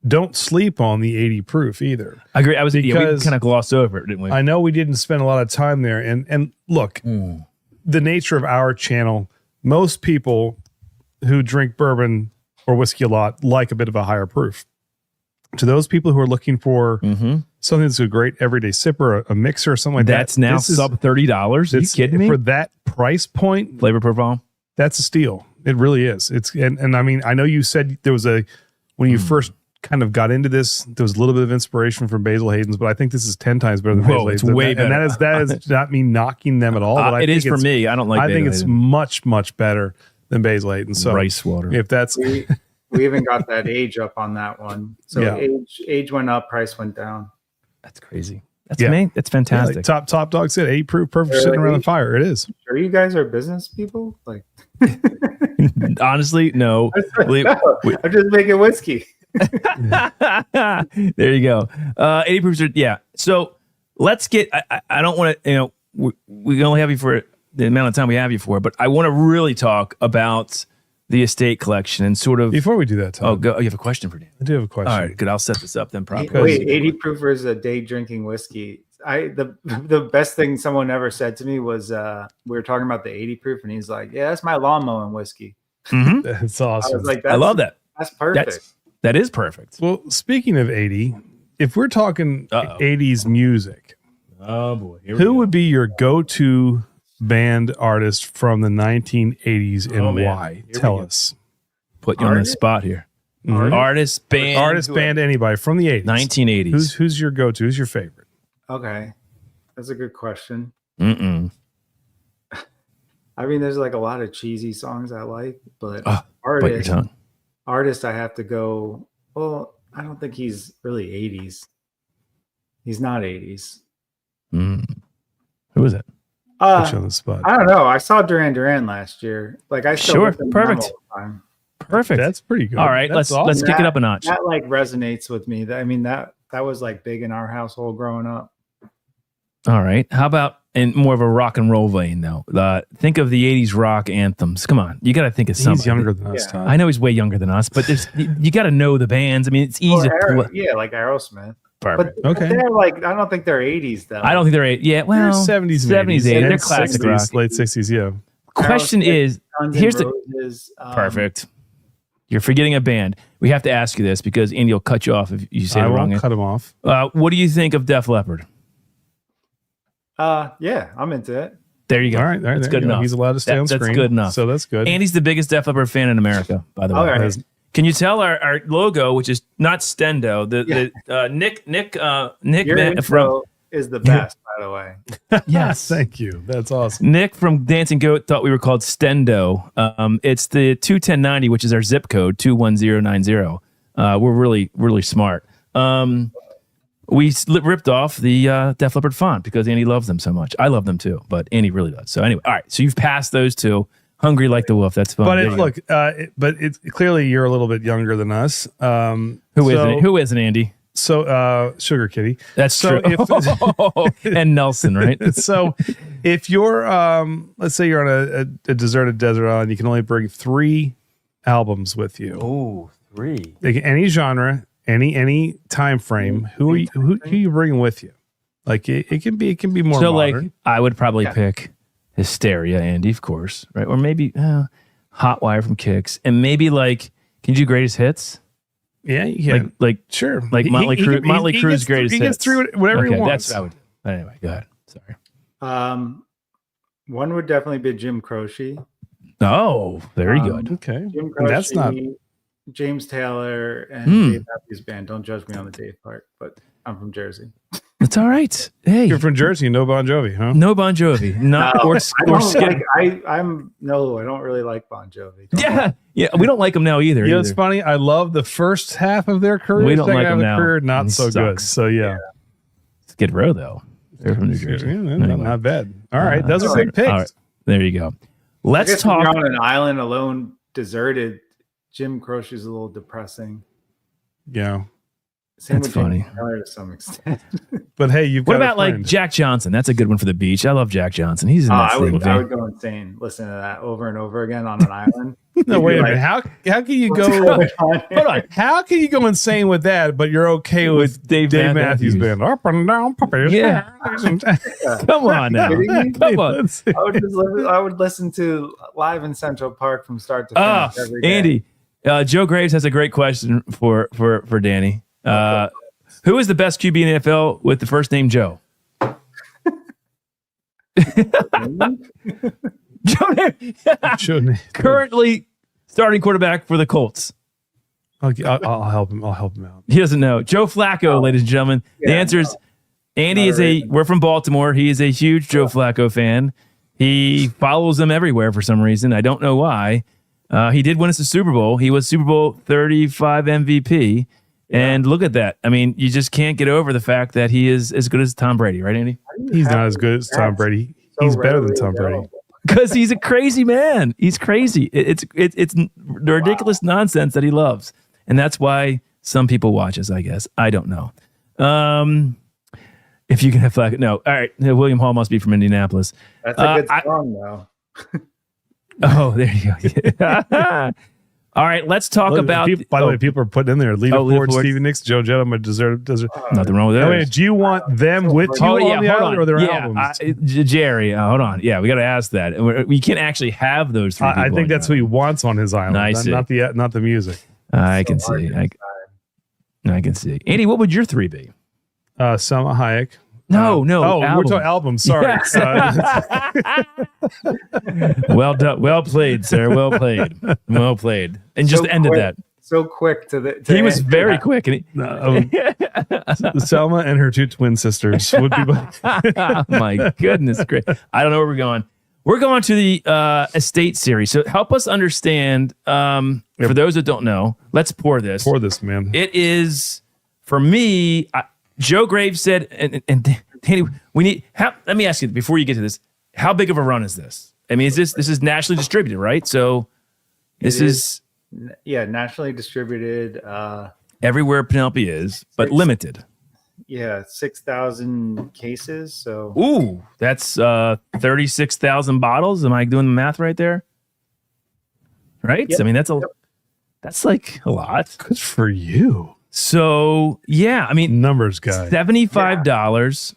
Don't sleep on the 80 proof either. I agree. We Because kind of glossed over it, didn't we? I know we didn't spend a lot of time there. And look, the nature of our channel, most people who drink bourbon or whiskey a lot like a bit of a higher proof. To those people who are looking for something that's a great everyday sipper, a mixer or something like that's now sub $30. Are you kidding me? For that price point, flavor profile, that's a steal. It really is. And I mean, I know you said there was when you first kind of got into this, there was a little bit of inspiration from Basil Hayden's, but I think this is 10 times better than Basil Hayden's. It's way better. And that is not me knocking them at all. But it is for me. I don't like. I think it's much, much better than Basil Hayden's. So rice water. If that's we even got that age up on that one. So age went up, price went down. That's crazy. That's fantastic. Like top dog said 8 proof, perfect sitting around the fire. It is. Sure, you guys are business people. Like, honestly, no. I'm just making whiskey. There you go. 80 proofs. So let's get. I don't want to. We only have you for the amount of time we have you for, but I want to really talk about the estate collection and sort of. Before we do that, Tom, you have a question for Dan? I do have a question. All right, good. I'll set this up then. Properly. Wait, 80 proofer is a day drinking whiskey. The best thing someone ever said to me was we were talking about the 80 proof, and he's like, "Yeah, that's my lawn mowing whiskey." Mm-hmm. That's awesome. I was like, I love that. That's perfect. That is perfect. Well, speaking of 80, if we're talking 80s music, oh boy, who would be your go-to band artist from the 1980s and why? Tell us. Put you on the spot here. Artist, band, anybody from the 80s. 1980s. Who's your go-to? Who's your favorite? Okay, that's a good question. Mm-mm. I mean, there's like a lot of cheesy songs I like, but bite your tongue. Artist, I have to go. Well, I don't think he's really 80s. He's not 80s. Who is it? Put you on the spot. I don't know. I saw Duran Duran last year. Like I still listen to them all the time. Perfect. That's pretty good. All right, let's kick it up a notch. That like resonates with me. I mean that was like big in our household growing up. All right. How about in more of a rock and roll vein though? Think of the 80s rock anthems. Come on. You got to think of something. He's younger than us, Todd. I know he's way younger than us, but you got to know the bands. I mean, it's easy. Like Aerosmith. Perfect. But they're like, I don't think they're 80s though. I don't think they're 80s. Yeah, well, they're 70s, 70s, 80s. They're classic 60s, rock. late 60s, yeah. Question is, here's the perfect. You're forgetting a band. We have to ask you this because Andy will cut you off if you say it wrong. I won't cut him off. What do you think of Def Leppard? Yeah, I'm into it. There you go. All right, that's good enough. He's allowed to stay on screen. That's good enough. So that's good. Andy's the biggest Def Leppard fan in America, by the way. Right. Can you tell our logo, which is not Stendo, Nick Your intro is the best, by the way. Yes, thank you. That's awesome. Nick from Dancing Goat thought we were called Stendo. It's the 21090, which is our zip code 21090. We're really, really smart. We ripped off the Def Leppard font because Andy loves them so much. I love them too, but Andy really does. So anyway, all right. So you've passed those two. Hungry like the wolf. That's fun. But There it, you go. look, but it's clearly you're a little bit younger than us. Who isn't? Who isn't, Andy? So, Sugar Kitty. That's So true. And Nelson, right? So, if you're, let's say you're on a deserted desert island, you can only bring 3 albums with you. Oh, 3. Any genre, any time frame. Who are you bringing with you? Like it can be more. So, modern. like, I would probably pick Hysteria, Andy, of course, right? Or maybe Hotwire from Kicks, and maybe like, can you do greatest hits? Yeah, you can. Like sure, like Motley Crue. Motley Crue's greatest hits. He gets through whatever he wants. That's what I would. But anyway, go ahead. Sorry. One would definitely be Jim Croce. Oh, very good. Okay, Jim and that's not. Croce, James Taylor, and Dave Matthews Band. Don't judge me on the Dave part, but I'm from Jersey. It's all right. Hey, You're from Jersey, no Bon Jovi, huh? no Bon Jovi, not No, or Skid. I don't really like Bon Jovi. Yeah, we don't like them now either. You know, it's funny. I love the first half of their career. We don't Second like half them of now. their career, not He so good. sucks. So yeah. Skid Row though. They're from New Jersey. Yeah, Anyway. not bad. All right, those are all good picks. All right, there you go. I Let's guess when talk. you're on an island alone, deserted. Jim Croce's a little depressing. Yeah, Same That's with James funny. Taylor to some extent. but hey, you've What got about a like friend. Jack Johnson? That's a good one for the beach. I love Jack Johnson. He's in that I thing. would go insane. Listen to that over and over again on an island. No, wait a Like, minute. How can you what's go? going on here? Hold on. How can you go insane with that? But you're okay with Dave Matthews Band up and down puppies. Yeah. Come on now. Kidding me? Come on. I would listen to Live in Central Park from start to finish every day. Andy, Joe Graves has a great question for Danny. Who is the best QB in the NFL with the first name Joe? Currently starting quarterback for the Colts. I'll help him. I'll help him out. He doesn't know. Joe Flacco, ladies and gentlemen. The answer is Andy is we're from Baltimore. He is a huge Joe Flacco fan. He follows them everywhere for some reason. I don't know why. He did win us a Super Bowl. He was Super Bowl 35 MVP. And look at that. I mean, you just can't get over the fact that he is as good as Tom Brady, right, Andy? He's not as good as Tom Brady. He's better than Tom Brady. Because he's a crazy man. He's crazy. It's the ridiculous nonsense that he loves. And that's why some people watch us, I guess. I don't know. If you can have Flacco. No. All right. William Hall must be from Indianapolis. That's a good song, though. Oh, there you go. All right. Let's talk about. By the way, people are putting in there. Leave it forward. Ford. Stevie Nicks, Joe Jetta, Desert. Nothing wrong with that. I mean, do you want them with you on the island or their albums? Jerry, hold on. Yeah, we got to ask that. We can't actually have those three people I think on that's the who he wants on his island. I see. Not the music. I can see. I can see. Andy, what would your 3 be? Selma Hayek. No. We're album. talking albums. Sorry. Well done. Well played, sir. Well played. Well played. And just ended that. So quick to He was very quick. And Selma and her 2 twin sisters would be. My goodness, great. I don't know where we're going. We're going to the estate series. So help us understand. For those that don't know, let's pour this. Pour this, man. It is for me. Joe Graves said, and Danny, we need. Let me ask you before you get to this. How big of a run is this? I mean, this is nationally distributed, right? So this is nationally distributed. Everywhere Penelope is, but limited. Yeah, 6,000 cases. So Ooh, that's 36,000 bottles. Am I doing the math right there? Right. Yep. I mean, that's like a lot. Good for you. So yeah, I mean, Numbers guy. $75.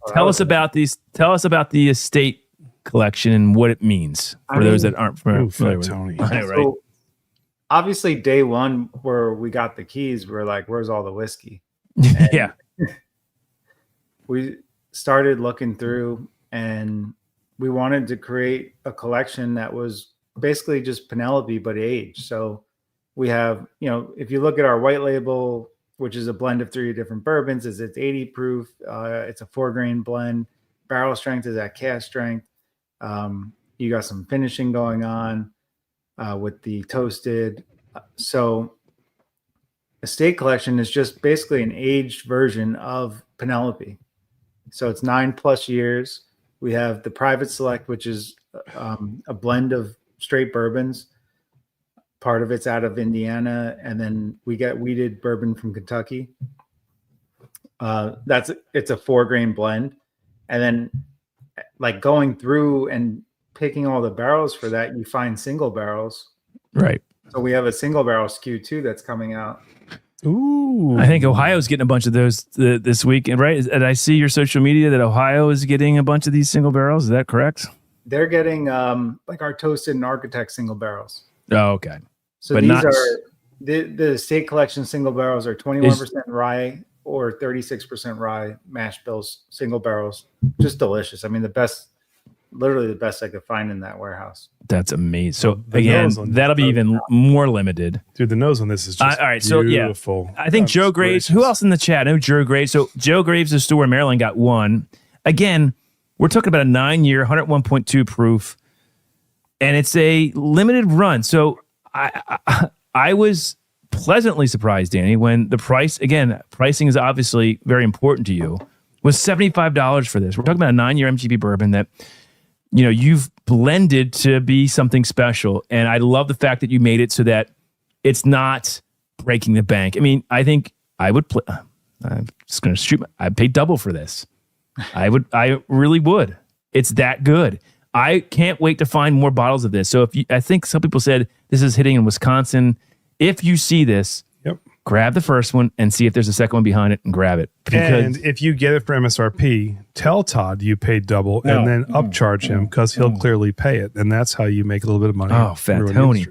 Tell us about these. Tell us about the estate collection and what it means for those that aren't familiar with Tony. it. Right. So obviously, day one where we got the keys, we're like, "Where's all the whiskey?" Yeah. We started looking through, and we wanted to create a collection that was basically just Penelope but aged. So we have, if you look at our white label, which is a blend of 3 different bourbons, it's 80 proof. It's a 4-grain blend. Barrel strength is at cask strength. You got some finishing going on with the toasted. So estate collection is just basically an aged version of Penelope. So it's 9+ years. We have the private select, which is a blend of straight bourbons. Part of it's out of Indiana, and then we get wheated bourbon from Kentucky. It's a 4-grain blend, and then like going through and picking all the barrels for that, you find single barrels. Right. So we have a single barrel SKU too that's coming out. Ooh. I think Ohio's getting a bunch of those this weekend, right? And I see your social media that Ohio is getting a bunch of these single barrels. Is that correct? They're getting like our Toasted and Architect single barrels. Oh, okay. So but these are the State Collection single barrels are 21% rye or 36% rye mash bills single barrels. Just delicious. I mean, literally the best I could find in that warehouse. That's amazing. So again, that'll be even more limited. Dude, the nose on this is just all right. beautiful. So yeah, I think Joe Graves. Who else in the chat? I know Joe Graves. So Joe Graves' store in Maryland got one. Again, we're talking about a 9-year, 101.2 proof, and it's a limited run. So I was pleasantly surprised, Danny, when the pricing is obviously very important to you, was $75 for this. We're talking about a 9-year MGP bourbon that, you know, you've blended to be something special. And I love the fact that you made it so that it's not breaking the bank. I mean, I think I would I'm just going to shoot. I'd pay double for this. I really would. It's that good. I can't wait to find more bottles of this. So I think some people said this is hitting in Wisconsin. If you see this, grab the first one and see if there's a second one behind it and grab it. And if you get it for MSRP, tell Todd you paid double and then upcharge him because he'll clearly pay it. And that's how you make a little bit of money. Oh, Fat Tony.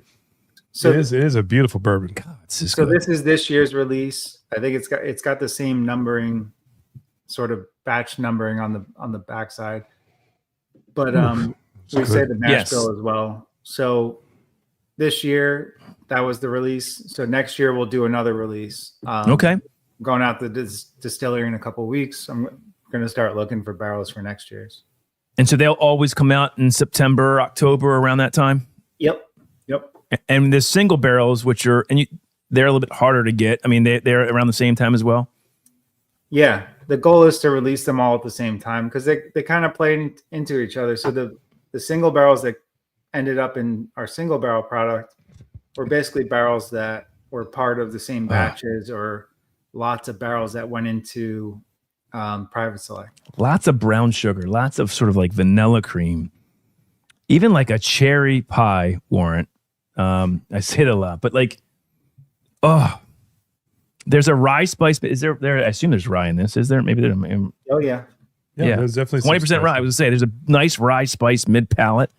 So it is a beautiful bourbon. God, this is this year's release. I think it's got the same numbering, sort of batch numbering on the backside. But we say the mash bill as well. So this year, that was the release. So next year we'll do another release. Okay. Going out the distillery in a couple of weeks. I'm going to start looking for barrels for next year's. And so they'll always come out in September, October, around that time? Yep. And the single barrels, which are, they're a little bit harder to get. I mean, they're around the same time as well? Yeah. The goal is to release them all at the same time because they kind of play into each other. So the single barrels that ended up in our single barrel product were basically barrels that were part of the same batches or lots of barrels that went into Private Select. Lots of brown sugar, lots of sort of like vanilla cream, even like a cherry pie warrant. I say it a lot, but like, there's a rye spice. Is there? I assume there's rye in this. Is there? Maybe there. Oh yeah. Yeah, there's definitely 20% rye. I was gonna say there's a nice rye spice mid palate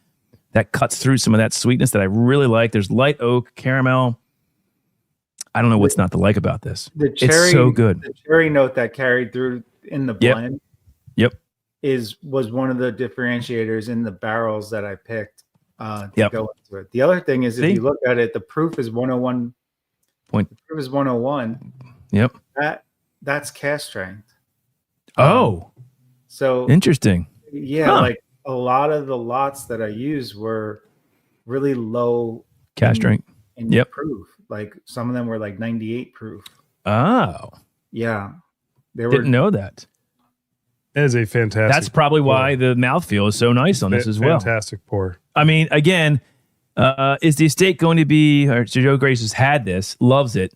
that cuts through some of that sweetness that I really like. There's light oak, caramel. I don't know what's not to like about this. It's so good. The cherry note that carried through in the blend. Yep. Was one of the differentiators in the barrels that I picked to go into it. The other thing is, if you look at it, the proof is 101. The proof is 101. Yep. That's cask strength. So interesting. Yeah, like a lot of the lots that I used were really low cask strength in proof. Like some of them were like 98 proof. Oh. Yeah. Didn't know that. It is a fantastic. That's probably why the mouthfeel is so nice on this as well. Fantastic pour. I mean, again, is the estate going to be, or Joe Grace has had this, loves it.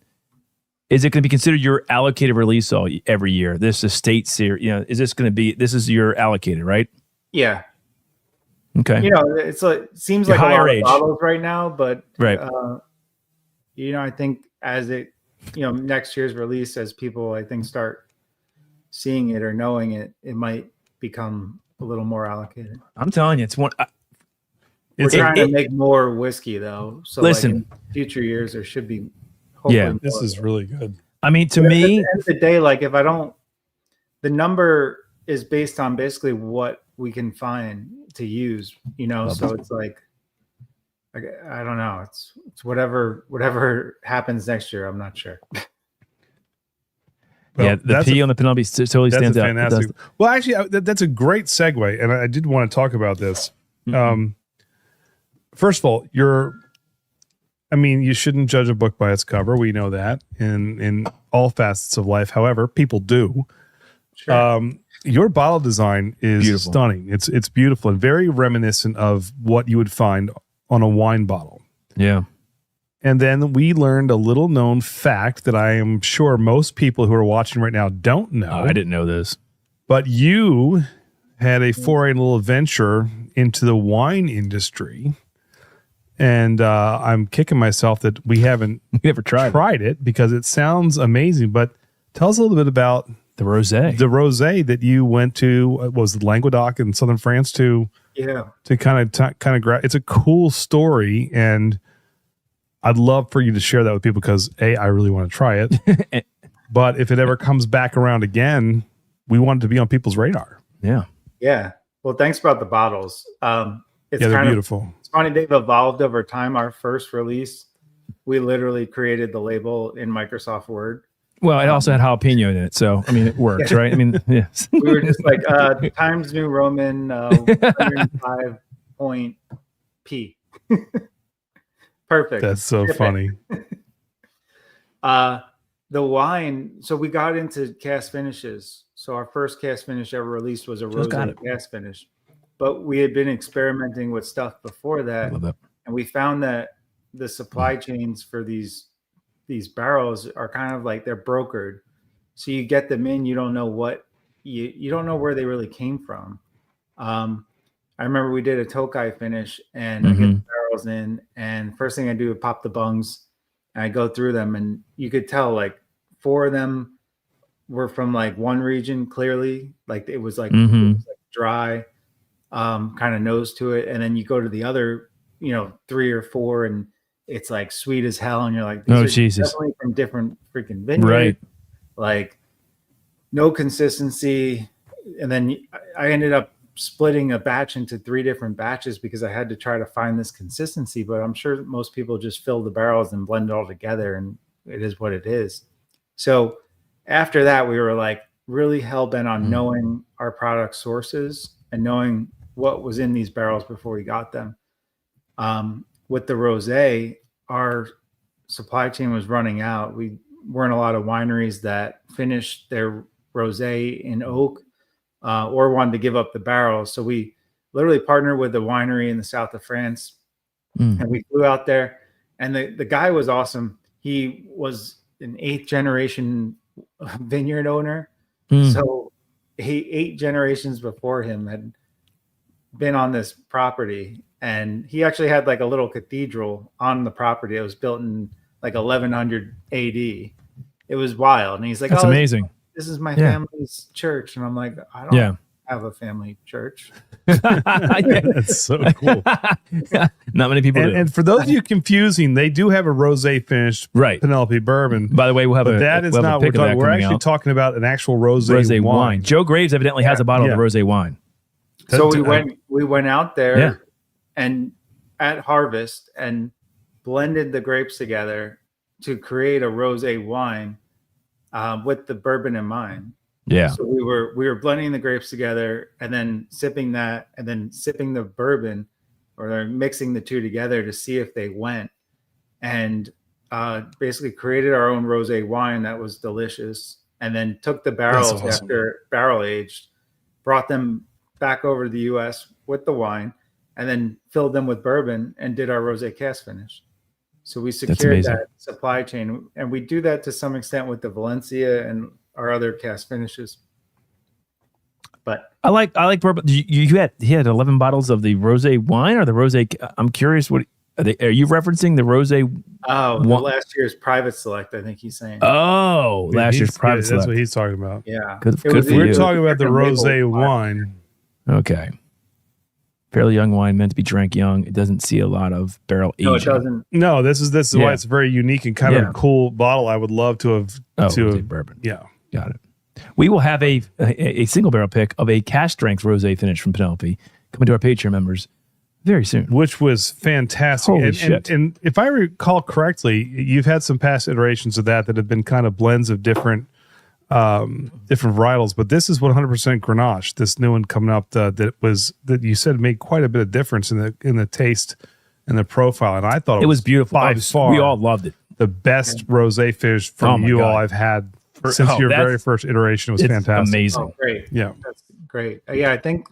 Is it going to be considered your allocated release every year? This estate series, is this going to be, this is your allocated, right? Yeah. Okay. It's seems like higher a lot age of bottles right now, but right. I think as it, next year's release, as people I think start seeing it or knowing it, it might become a little more allocated. I'm telling you, it's one. We're trying to make more whiskey though. So listen, in future years there should be. This is really good. I mean, to me, at the end of the day, like if I don't, the number is based on basically what we can find to use, so it's like, I don't know. It's whatever happens next year. I'm not sure. Well, the P on the Penelope totally stands out. Fantastic. Well, actually, that's a great segue, and I did want to talk about this. Mm-hmm. First of all, you shouldn't judge a book by its cover. We know that in all facets of life. However, people do. Sure. Your bottle design is Beautiful. stunning. It's beautiful and very reminiscent of what you would find on a wine bottle. Yeah. And then we learned a little known fact that I am sure most people who are watching right now don't know. Oh, I didn't know this. But you had a foray and a little venture into the wine industry. And I'm kicking myself that we haven't Never tried it because it sounds amazing. But tell us a little bit about the rosé. the rosé that you went to. Was it Languedoc in southern France to kind of grab? It's a cool story, and I'd love for you to share that with people because I really want to try it. But if it ever comes back around again, we want it to be on people's radar. Yeah. Yeah. Well, thanks about the bottles. It's They're kind of beautiful. It's funny, they've evolved over time. Our first release, we literally created the label in Microsoft Word. Well, it also had jalapeno in it, so I mean, it works, right? I mean, yes. We were just like Times New Roman 105 point P. Perfect. That's so funny. The wine. So we got into cast finishes. So our first cast finish ever released was a rosé cast finish. But we had been experimenting with stuff before that, and we found that the supply chains for these barrels are kind of like they're brokered. So you get them in, you don't know what you don't know where they really came from. I remember we did a Tokai finish, and I get the barrels in, and first thing I do is pop the bungs, and I go through them, and you could tell like 4 of them were from like one region clearly, like it was like dry. Kind of nose to it, and then you go to the other, 3 or 4, and it's like sweet as hell, and you're like, these are Jesus, definitely from different freaking vineyards, right? Like no consistency, and then I ended up splitting a batch into 3 different batches because I had to try to find this consistency. But I'm sure most people just fill the barrels and blend it all together, and it is what it is. So after that, we were like really hell bent on knowing our product sources and knowing what was in these barrels before we got them. With the rosé, our supply chain was running out. We weren't a lot of wineries that finished their rosé in oak or wanted to give up the barrels. So we literally partnered with a winery in the south of France, and we flew out there. And the guy was awesome. He was an 8th generation vineyard owner. So he 8 generations before him had been on this property, and he actually had like a little cathedral on the property. It was built in like 1100 AD. It was wild. And he's like, that's amazing. This is my family's church. And I'm like, I don't have a family church. That's so cool. Not many people do. And for those of you confusing, they do have a rosé finished Penelope bourbon. By the way, we'll have that is not what we're actually talking about. An actual rosé wine. Joe Graves evidently has a bottle of the rosé wine. So we went out there and at harvest and blended the grapes together to create a rosé wine with the bourbon in mind. Yeah. So we were blending the grapes together and then sipping that and then sipping the bourbon, or mixing the two together to see if they went, and basically created our own rosé wine that was delicious, and then took the barrels after barrel aged, brought them back over to the US with the wine, and then filled them with bourbon and did our rosé cast finish. So we secured that supply chain, and we do that to some extent with the Valencia and our other cast finishes. But I like bourbon. He had 11 bottles of the rosé wine or the rosé. I'm curious, what are you referencing? The rosé? Oh, the last year's private select, I think he's saying. Oh, last year's private select. That's what he's talking about. Yeah. Good for We're you. talking about the rosé wine. Okay. Fairly young wine, meant to be drank young. It doesn't see a lot of barrel aging. No, it doesn't. No, this is why it's a very unique and kind of a cool bottle. I would love to have bourbon. Yeah, got it. We will have a single barrel pick of a cask strength rosé finish from Penelope coming to our Patreon members very soon, which was fantastic. Holy shit. And if I recall correctly, you've had some past iterations of that have been kind of blends of different varietals, but this is 100% Grenache. This new one coming up that you said made quite a bit of difference in the taste and the profile, and I thought it was beautiful. By far, we all loved it. The best rosé finish from all I've had Since your very first iteration was fantastic. Amazing. Oh, great. Yeah. That's great. Yeah, I think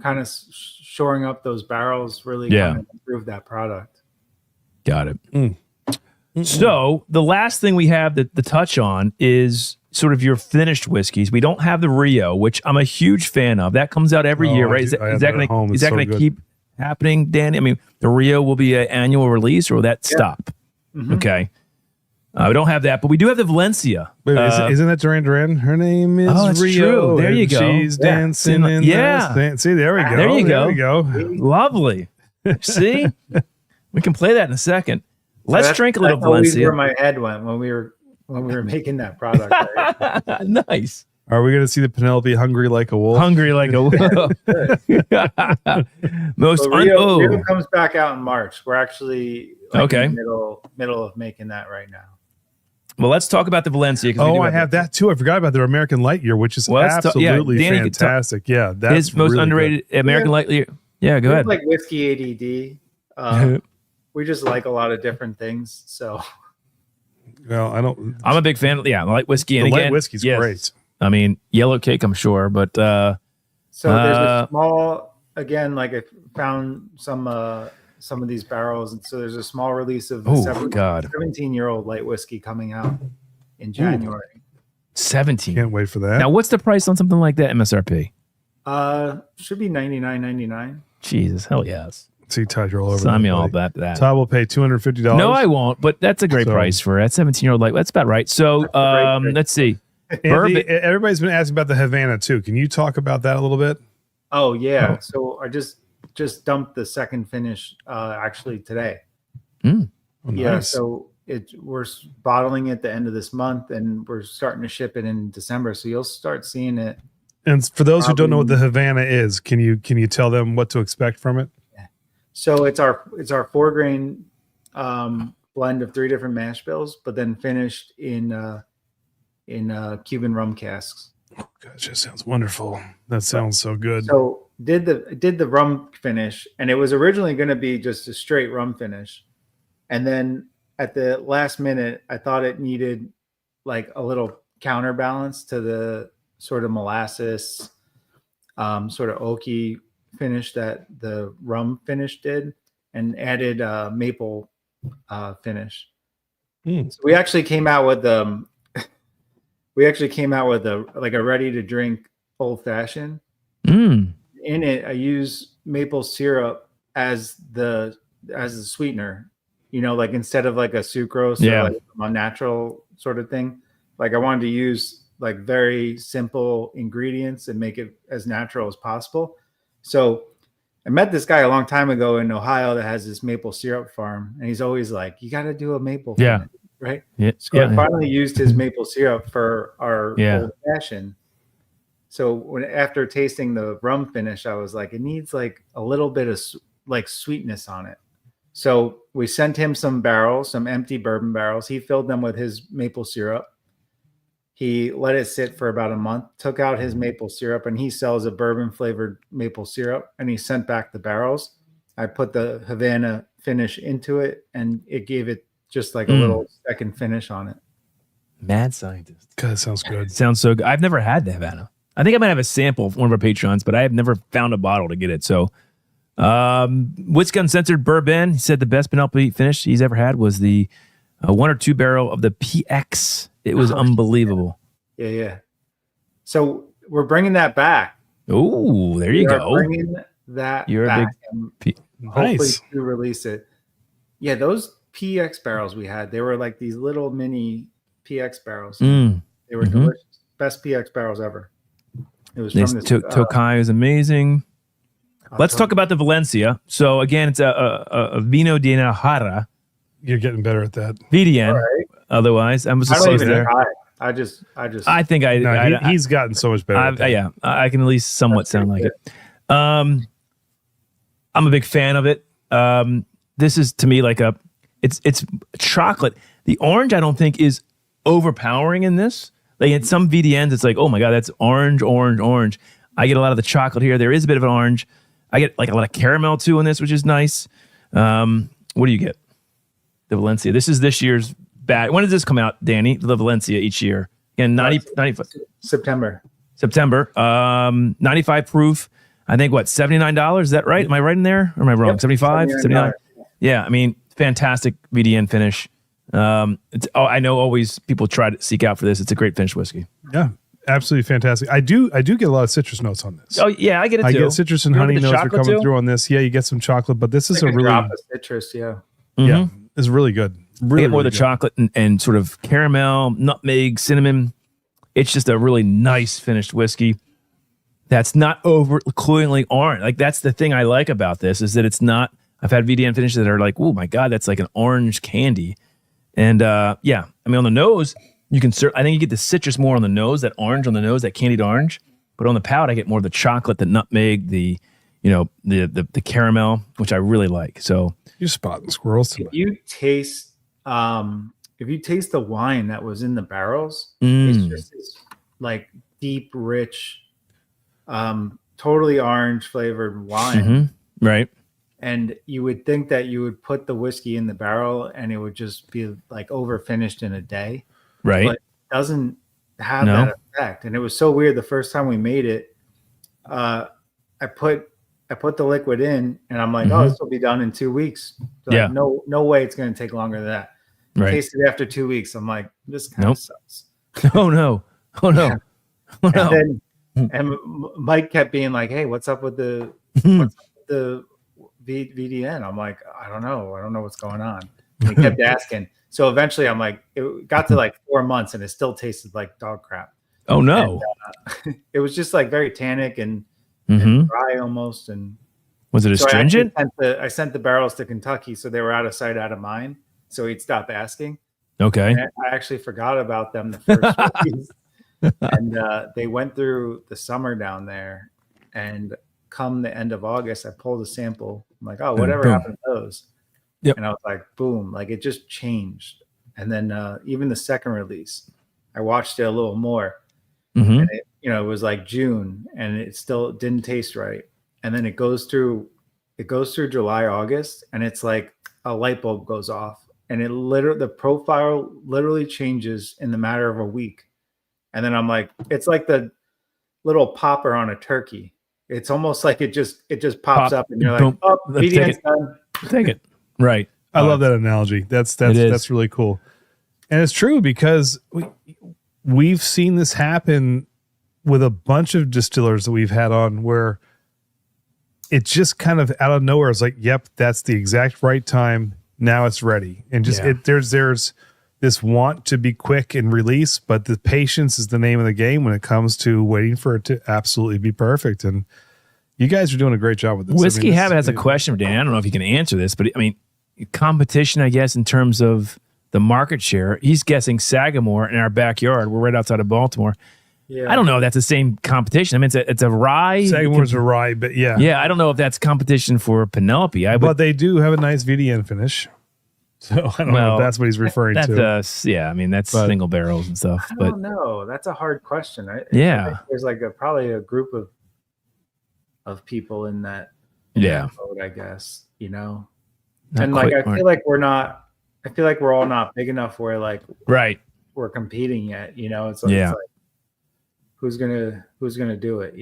kind of shoring up those barrels really Yeah. kind of improved that product. Got it. So the last thing we have to touch on is sort of your finished whiskeys. We don't have the Rio, which I'm a huge fan of. That comes out every year, right? Is that going to keep happening, Danny? I mean, the Rio will be an annual release, or will that stop? Mm-hmm. Okay. We don't have that, but we do have the Valencia. Wait, isn't that Duran Duran? Her name is Rio. True. There you go. She's dancing in the See, there we go. There you go. There we go. Lovely. See? We can play that in a second. Let's drink a little Valencia. Valencia. Where my head went when we were making that product. Right? Nice. Are we going to see the Penelope hungry like a wolf? Hungry like a wolf. Rio comes back out in March. We're actually in the middle of making that right now. Well, let's talk about the Valencia. I have that too. I forgot about their American Light Year, which is absolutely fantastic. Yeah, that's his most really underrated American Light Year. Yeah, go ahead. Like whiskey ADD. We just like a lot of different things. So, well, I'm a big fan of light whiskey. And light whiskey's great. I mean, yellow cake, I'm sure, but so there's a small like I found some of these barrels, and so there's a small release of 17-year-old light whiskey coming out in January. 17. Can't wait for that. Now, what's the price on something like that? MSRP? Should be $99.99. Jesus, hell yes. See, Todd, you're all over. Sign me all about that. Todd will pay $250. No, I won't. But that's a great price for that 17-year-old light. That's about right. So let's see. Everybody's been asking about the Havana too. Can you talk about that a little bit? Oh yeah. So I just dumped the second finish actually today. Oh, nice. Yeah. So we're bottling it at the end of this month, and we're starting to ship it in December. So you'll start seeing it. And for those who don't know what the Havana is, can you tell them what to expect from it? So it's our 4-grain blend of 3 different mash bills, but then finished in Cuban rum casks. Oh gosh, that sounds wonderful. That sounds so good. So did the rum finish, and it was originally going to be just a straight rum finish, and then at the last minute, I thought it needed like a little counterbalance to the sort of molasses, sort of oaky finish that the rum finish did, and added maple finish. So we actually came out with a ready to drink old fashioned. In it, I use maple syrup as the sweetener. Like instead of like a sucrose or like a natural sort of thing. Like I wanted to use like very simple ingredients and make it as natural as possible. So I met this guy a long time ago in Ohio that has this maple syrup farm, and he's always like, "You got to do a maple." Yeah. Right. Yeah. So I finally used his maple syrup for our old fashioned. So after tasting the rum finish, I was like, it needs like a little bit of like sweetness on it. So we sent him some barrels, some empty bourbon barrels. He filled them with his maple syrup. He let it sit for about a month, took out his maple syrup, and he sells a bourbon flavored maple syrup, and he sent back the barrels. I put the Havana finish into it, and it gave it just like a little second finish on it. Mad scientist. God, that sounds good. Sounds so good. I've never had the Havana. I think I might have a sample from one of our Patreons, but I have never found a bottle to get it. So, Whiskey Uncensored Bourbon, he said the best Penelope finish he's ever had was the 1 or 2 barrel of the PX. It was unbelievable. Yeah. So we're bringing that back. Oh, there you go. Bringing that You're back. a big Hopefully to release it. Yeah, those PX barrels we had, they were like these little mini PX barrels. They were delicious. Best PX barrels ever. It was from this Tokai is amazing. Let's talk about the Valencia. So again, it's a Vino de Najara. You're getting better at that. VDN. Right. Otherwise, I was just close there. I think he's gotten so much better. I can at least somewhat sound like it. I'm a big fan of it. This is to me like it's chocolate. The orange I don't think is overpowering in this. Like in some VDNs, it's like, oh my God, that's orange. I get a lot of the chocolate here. There is a bit of an orange. I get like a lot of caramel too in this, which is nice. What do you get? The Valencia. This is this year's bad. When does this come out, Danny? The Valencia each year. Again, 95 September. 95 proof. I think what, $79? Is that right? Am I right in there? Or am I wrong? Yep. 75, 79? Yeah, I mean, fantastic VDN finish. I know always people try to seek out for this. It's a great finished whiskey. Yeah, absolutely fantastic. I do get a lot of citrus notes on this. Oh yeah, I get it too. I get citrus and honey notes are coming through on this. Yeah, you get some chocolate, but this is like a really drop of citrus. Yeah, yeah, it's really good. Really, I get more really of the chocolate and sort of caramel, nutmeg, cinnamon. It's just a really nice finished whiskey that's not overcloyingly orange. Like that's the thing I like about this is that it's not. I've had VDN finishes that are like, oh my god, that's like an orange candy. And yeah, I mean on the nose, you can. I think you get the citrus more on the nose, that orange on the nose, that candied orange. But on the palate, I get more of the chocolate, the nutmeg, the caramel, which I really like. So you're spotting squirrels tonight. If you taste the wine that was in the barrels, it's just this like deep, rich, totally orange flavored wine. Right. And you would think that you would put the whiskey in the barrel and it would just be like over finished in a day. Right. But it doesn't have that effect. And it was so weird. The first time we made it, I put the liquid in and I'm like, oh, this will be done in 2 weeks. So Yeah. like, no way it's going to take longer than that. Right. Tasted it after 2 weeks. I'm like, this kind of sucks. Oh no. Oh no. Oh no. And Mike kept being like, hey, what's up with the VDN? I'm like, I don't know what's going on. And he kept asking. So eventually I'm like, it got to like 4 months and it still tasted like dog crap. Oh no. And, it was just like very tannic and dry almost. And was it astringent? I sent the barrels to Kentucky, so they were out of sight, out of mind. So he'd stop asking. Okay. And I actually forgot about them the first week. And they went through the summer down there, and come the end of August, I pulled a sample. I'm like, oh, whatever happened to those? Yep. And I was like, boom, like it just changed. And then even the second release, I watched it a little more. And it was like June, and it still didn't taste right. And then it goes through July, August, and it's like a light bulb goes off, and the profile literally changes in the matter of a week. And then I'm like, it's like the little popper on a turkey. It's almost like it just pops up, and you're like, oh, VDN's done. Take it. Right. I love that analogy. That's really cool. And it's true because we've seen this happen with a bunch of distillers that we've had on where it just kind of out of nowhere is like, yep, that's the exact right time. Now it's ready. And just there's this want to be quick and release, but the patience is the name of the game when it comes to waiting for it to absolutely be perfect. And you guys are doing a great job with this. Whiskey Habit has a question for Dan. I don't know if you can answer this, but I mean, competition, I guess, in terms of the market share. He's guessing Sagamore in our backyard. We're right outside of Baltimore. Yeah. I don't know if that's the same competition. I mean, it's a rye. Sagamore's a rye, but yeah. Yeah, I don't know if that's competition for Penelope. But they do have a nice VDN finish. So I don't know if that's what he's referring to. Yeah, I mean, that's single barrels and stuff. I don't know. That's a hard question. I think there's like probably a group of people in that boat, I guess, Not and like I feel like we're all not big enough where like we're competing yet, It's like who's gonna do it,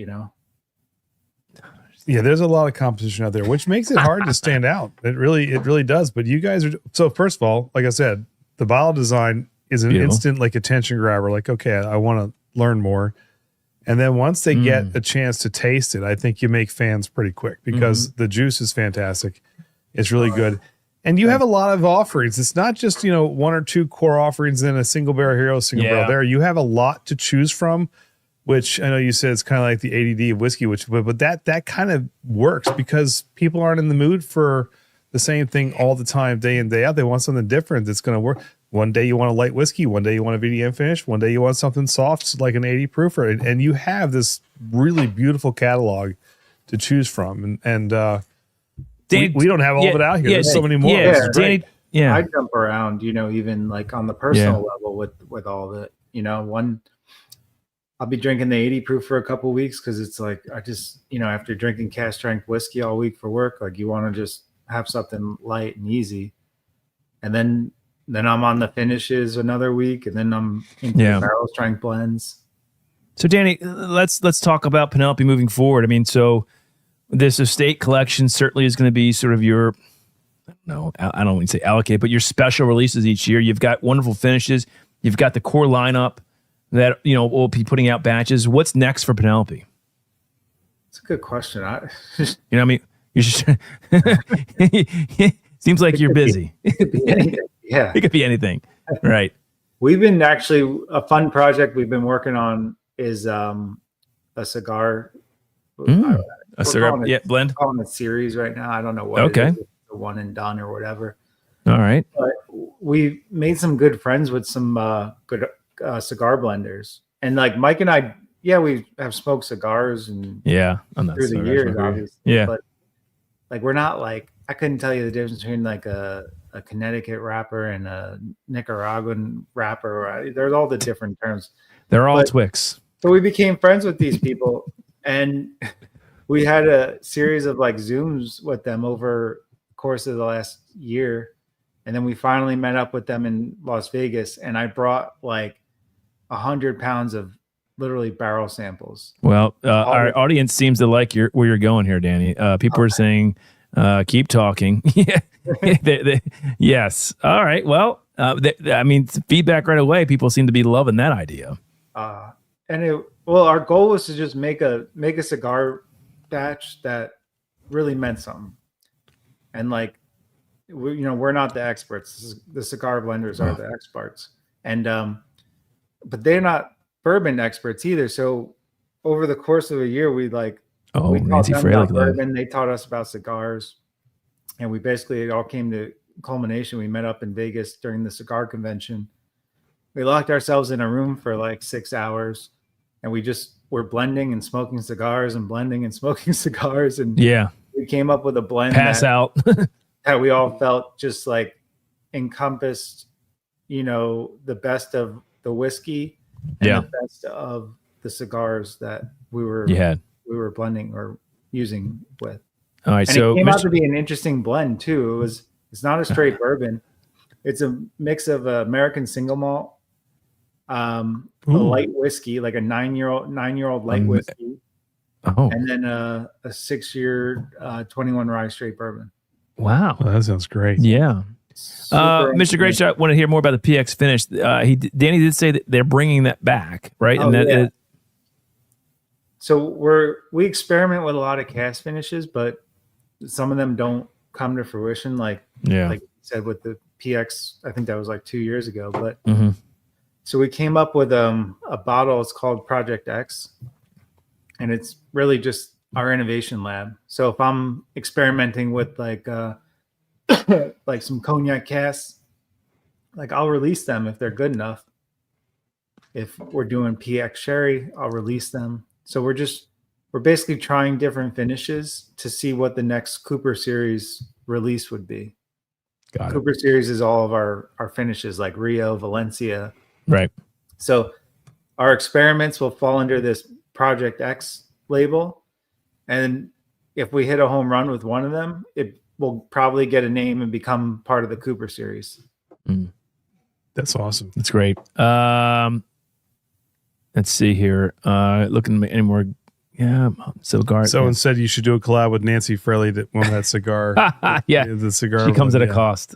Yeah, there's a lot of competition out there, which makes it hard to stand out. It really does. But you guys are so. First of all, like I said, the bottle design is an instant like attention grabber. Like, okay, I want to learn more. And then once they get a chance to taste it, I think you make fans pretty quick because the juice is fantastic. It's really good. And you have a lot of offerings. It's not just, one or two core offerings in a single barrel hero, barrel there. You have a lot to choose from, which I know you said it's kind of like the ADD of whiskey, but that kind of works because people aren't in the mood for the same thing all the time, day in, day out. They want something different that's going to work. One day you want a light whiskey, one day you want a VDM finish, one day you want something soft like an 80 proofer, and you have this really beautiful catalog to choose from. And we don't have all of it out here. There's so many more. I jump around, even like on the personal level with all of it. I'll be drinking the 80 proof for a couple of weeks because it's like I just, after drinking cask strength whiskey all week for work, like you want to just have something light and easy. And then then I'm on the finishes another week, and then I'm into the barrel strength blends. So Danny, let's talk about Penelope moving forward. I mean, so this estate collection certainly is going to be sort of your, I don't want to say allocate, but your special releases each year. You've got wonderful finishes. You've got the core lineup that, will be putting out batches. What's next for Penelope? It's a good question. I mean, you should. Seems like you're busy. Yeah. It could be anything. Right. We've been actually, a fun project we've been working on is a cigar. A cigar blend? We're calling it series right now. I don't know what it is. The one and done or whatever. All right. But we made some good friends with some good cigar blenders. And like Mike and I, we have smoked cigars and through the years, obviously. Yeah. But like, we're not like, I couldn't tell you the difference between like a Connecticut wrapper and a Nicaraguan wrapper. There's all the different terms. They're all Twix. So we became friends with these people, and we had a series of like Zooms with them over the course of the last year. And then we finally met up with them in Las Vegas, and I brought like 100 pounds of literally barrel samples. Well, our audience seems to like where you're going here, Danny. People are saying, keep talking. Yes. All right. Well, feedback right away. People seem to be loving that idea. Our goal was to just make a cigar batch that really meant something. And like, we're not the experts. The cigar blenders are the experts. And, but they're not bourbon experts either. So over the course of a year, we taught them about bourbon. They taught us about cigars. And we basically, it all came to culmination. We met up in Vegas during the cigar convention. We locked ourselves in a room for like 6 hours, and we just were blending and smoking cigars and blending and smoking cigars. And we came up with a blend that we all felt just like encompassed, the best of the whiskey and the best of the cigars that we were blending or using with. All right. And so it came out to be an interesting blend too. It's not a straight bourbon. It's a mix of American single malt, a light whiskey, like a 9-year-old light whiskey, and then a 6-year 21 rye straight bourbon. Wow, that sounds great. Yeah. Mr. Great Shot, want to hear more about the PX finish. Danny did say that they're bringing that back, right? So we experiment with a lot of cask finishes, but some of them don't come to fruition. Like you said with the PX, I think that was like 2 years ago. But so we came up with a bottle. It's called Project X, and it's really just our innovation lab. So if I'm experimenting with like like some cognac casks, like I'll release them if they're good enough. If we're doing PX sherry, I'll release them. So we're basically trying different finishes to see what the next Cooper Series release would be. Got it. Cooper Series is all of our finishes like Rio, Valencia. Right. So our experiments will fall under this Project X label. And if we hit a home run with one of them, it will probably get a name and become part of the Cooper Series. That's awesome. That's great. Let's see here. Looking at any more. Yeah, cigar. Someone said you should do a collab with Nancy Fraley that won that cigar. The cigar. She comes at a cost.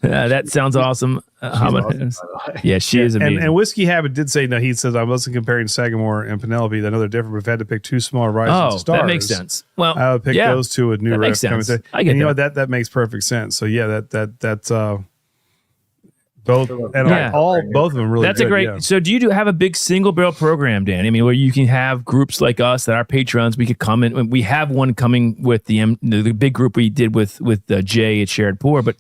That sounds awesome. She is amazing. And Whiskey Habit did say, he says, I wasn't comparing Sagamore and Penelope. I know they're different, but if I had to pick two smaller rising stars. That makes sense. Well, I would pick those two with new riff. Makes sense. I get that. That makes perfect sense. So that's both and both of them really. That's good, a great. So do you have a big single barrel program, Dan? I mean, where you can have groups like us that are patrons, we could come in. We have one coming with the big group we did with Jay at Shared Pour, but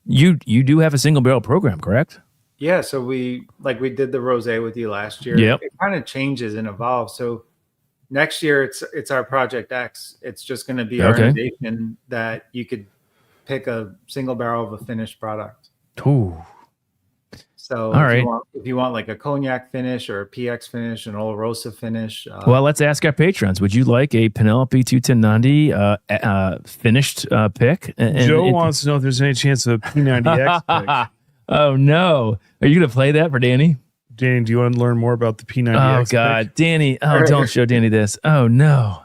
you do have a single barrel program, correct? Yeah. So we did the rosé with you last year. Yep. It kind of changes and evolves. So next year it's our Project X. It's just going to be our innovation that you could pick a single barrel of a finished product. Ooh. So All right. if you want like a cognac finish or a PX finish, an Olorosa finish. Well, let's ask our patrons. Would you like a Penelope 21090 finished pick? Joe wants to know if there's any chance of a P90X pick. Oh, no. Are you going to play that for Danny? Danny, do you want to learn more about the P90X? Oh, God. pick? Danny. Oh, don't show Danny this. Oh, no.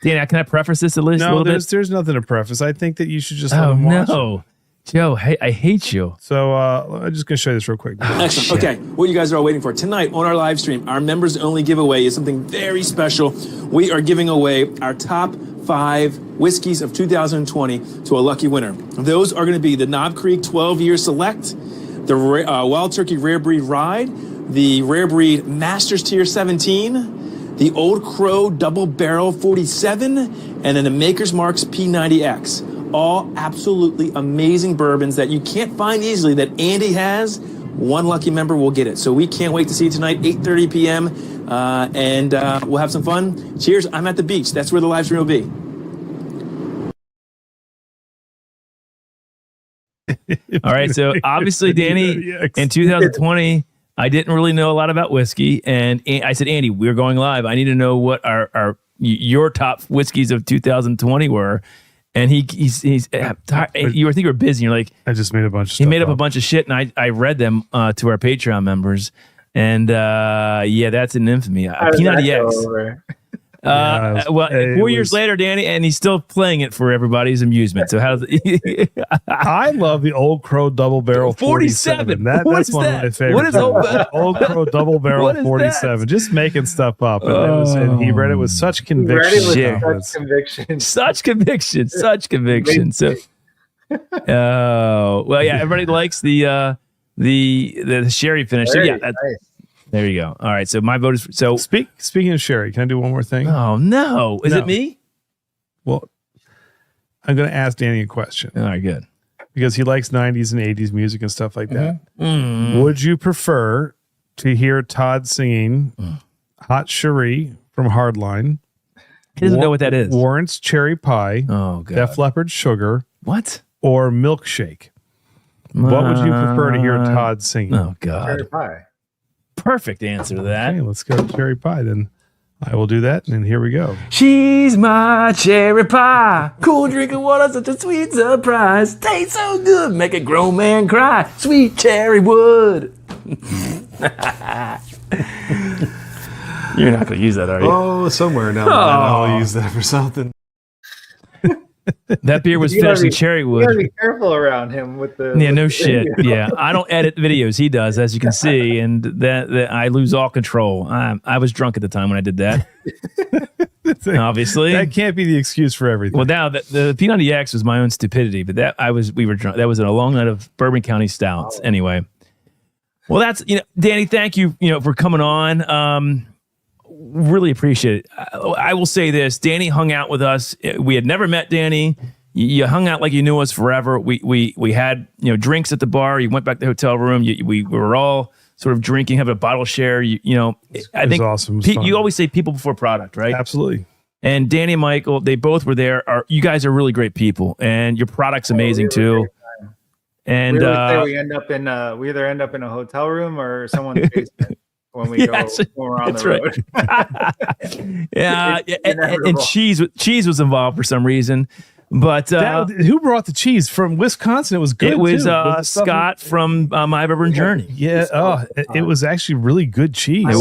Danny, can I preface this at least a No, little bit? there's nothing to preface. I think that you should just let Oh, him watch it. no. Joe, hey, I hate you. So I'm just going to show you this real quick. Excellent. Okay, what you guys are all waiting for. Tonight on our live stream, our members only giveaway is something very special. We are giving away our top 5 whiskeys of 2020 to a lucky winner. Those are going to be the Knob Creek 12-year Select, the Wild Turkey Rare Breed Ride, the Rare Breed Masters Tier 17, the Old Crow Double Barrel 47, and then the Maker's Mark's P90X. All absolutely amazing bourbons that you can't find easily that Andy has. One lucky member will get it. So we can't wait to see you tonight, 8:30 p.m. And we'll have some fun. Cheers. I'm at the beach. That's where the live stream will be. All right. So obviously, Danny, in 2020, I didn't really know a lot about whiskey. And I said, Andy, we're going live. I need to know what your top whiskeys of 2020 were. And he's you think you were busy. You're like, I just made a bunch of stuff. He made up a bunch of shit, and I read them to our Patreon members. And yeah, that's an infamy. P90X. Well, 4 years later, Danny, and he's still playing it for everybody's amusement. So how's it? I love the Old Crow Double Barrel 47. That's one of my favorites. What is Old Crow Double Barrel 47? Just making stuff up. And he read it with such conviction. Such conviction. So, well, yeah, everybody likes the sherry finish. So, yeah, there you go. All right. So my vote is so. Speaking of sherry, can I do one more thing? Oh no! Is it me? Well, I'm going to ask Danny a question. All right, good. Because he likes 90s and 80s music and stuff like that. Mm-hmm. Would you prefer to hear Todd singing Hot Cherie from Hardline? He doesn't know what that is. Warrant's Cherry Pie. Oh god. Def Leppard Sugar. What? Or Milkshake? What would you prefer to hear Todd singing? Oh god. Cherry Pie. Perfect answer to that. Okay, let's go to Cherry Pie then. I will do that, and here we go. She's my cherry pie. Cool drinking water, such a sweet surprise. Tastes so good, make a grown man cry. Sweet cherry wood. You're not going to use that, are you? Oh, somewhere down the line I'll use that for something. That beer was finished in cherry wood. You gotta be careful around him with the. Yeah, no shit. Yeah, I don't edit videos. He does, as you can see, and that I lose all control. I was drunk at the time when I did that. Obviously, that can't be the excuse for everything. Well, now the P90X was my own stupidity, but we were drunk. That was a long night of Bourbon County stouts. Anyway, well, that's Danny. Thank you, for coming on. Really appreciate it. I will say this: Danny hung out with us. We had never met Danny. You hung out like you knew us forever. We had drinks at the bar. You went back to the hotel room. We were all sort of drinking, have a bottle share. I think awesome. You always say people before product, right? Absolutely. And Danny and Michael, they both were there. You guys are really great people, and your product's amazing too. And we either end up in a hotel room or someone's basement. When we when we're on the road. Yeah, and cheese was involved for some reason. But who brought the cheese from Wisconsin? It was good. It was Scott from My Bourbon Journey. Yeah. It was actually really good cheese. I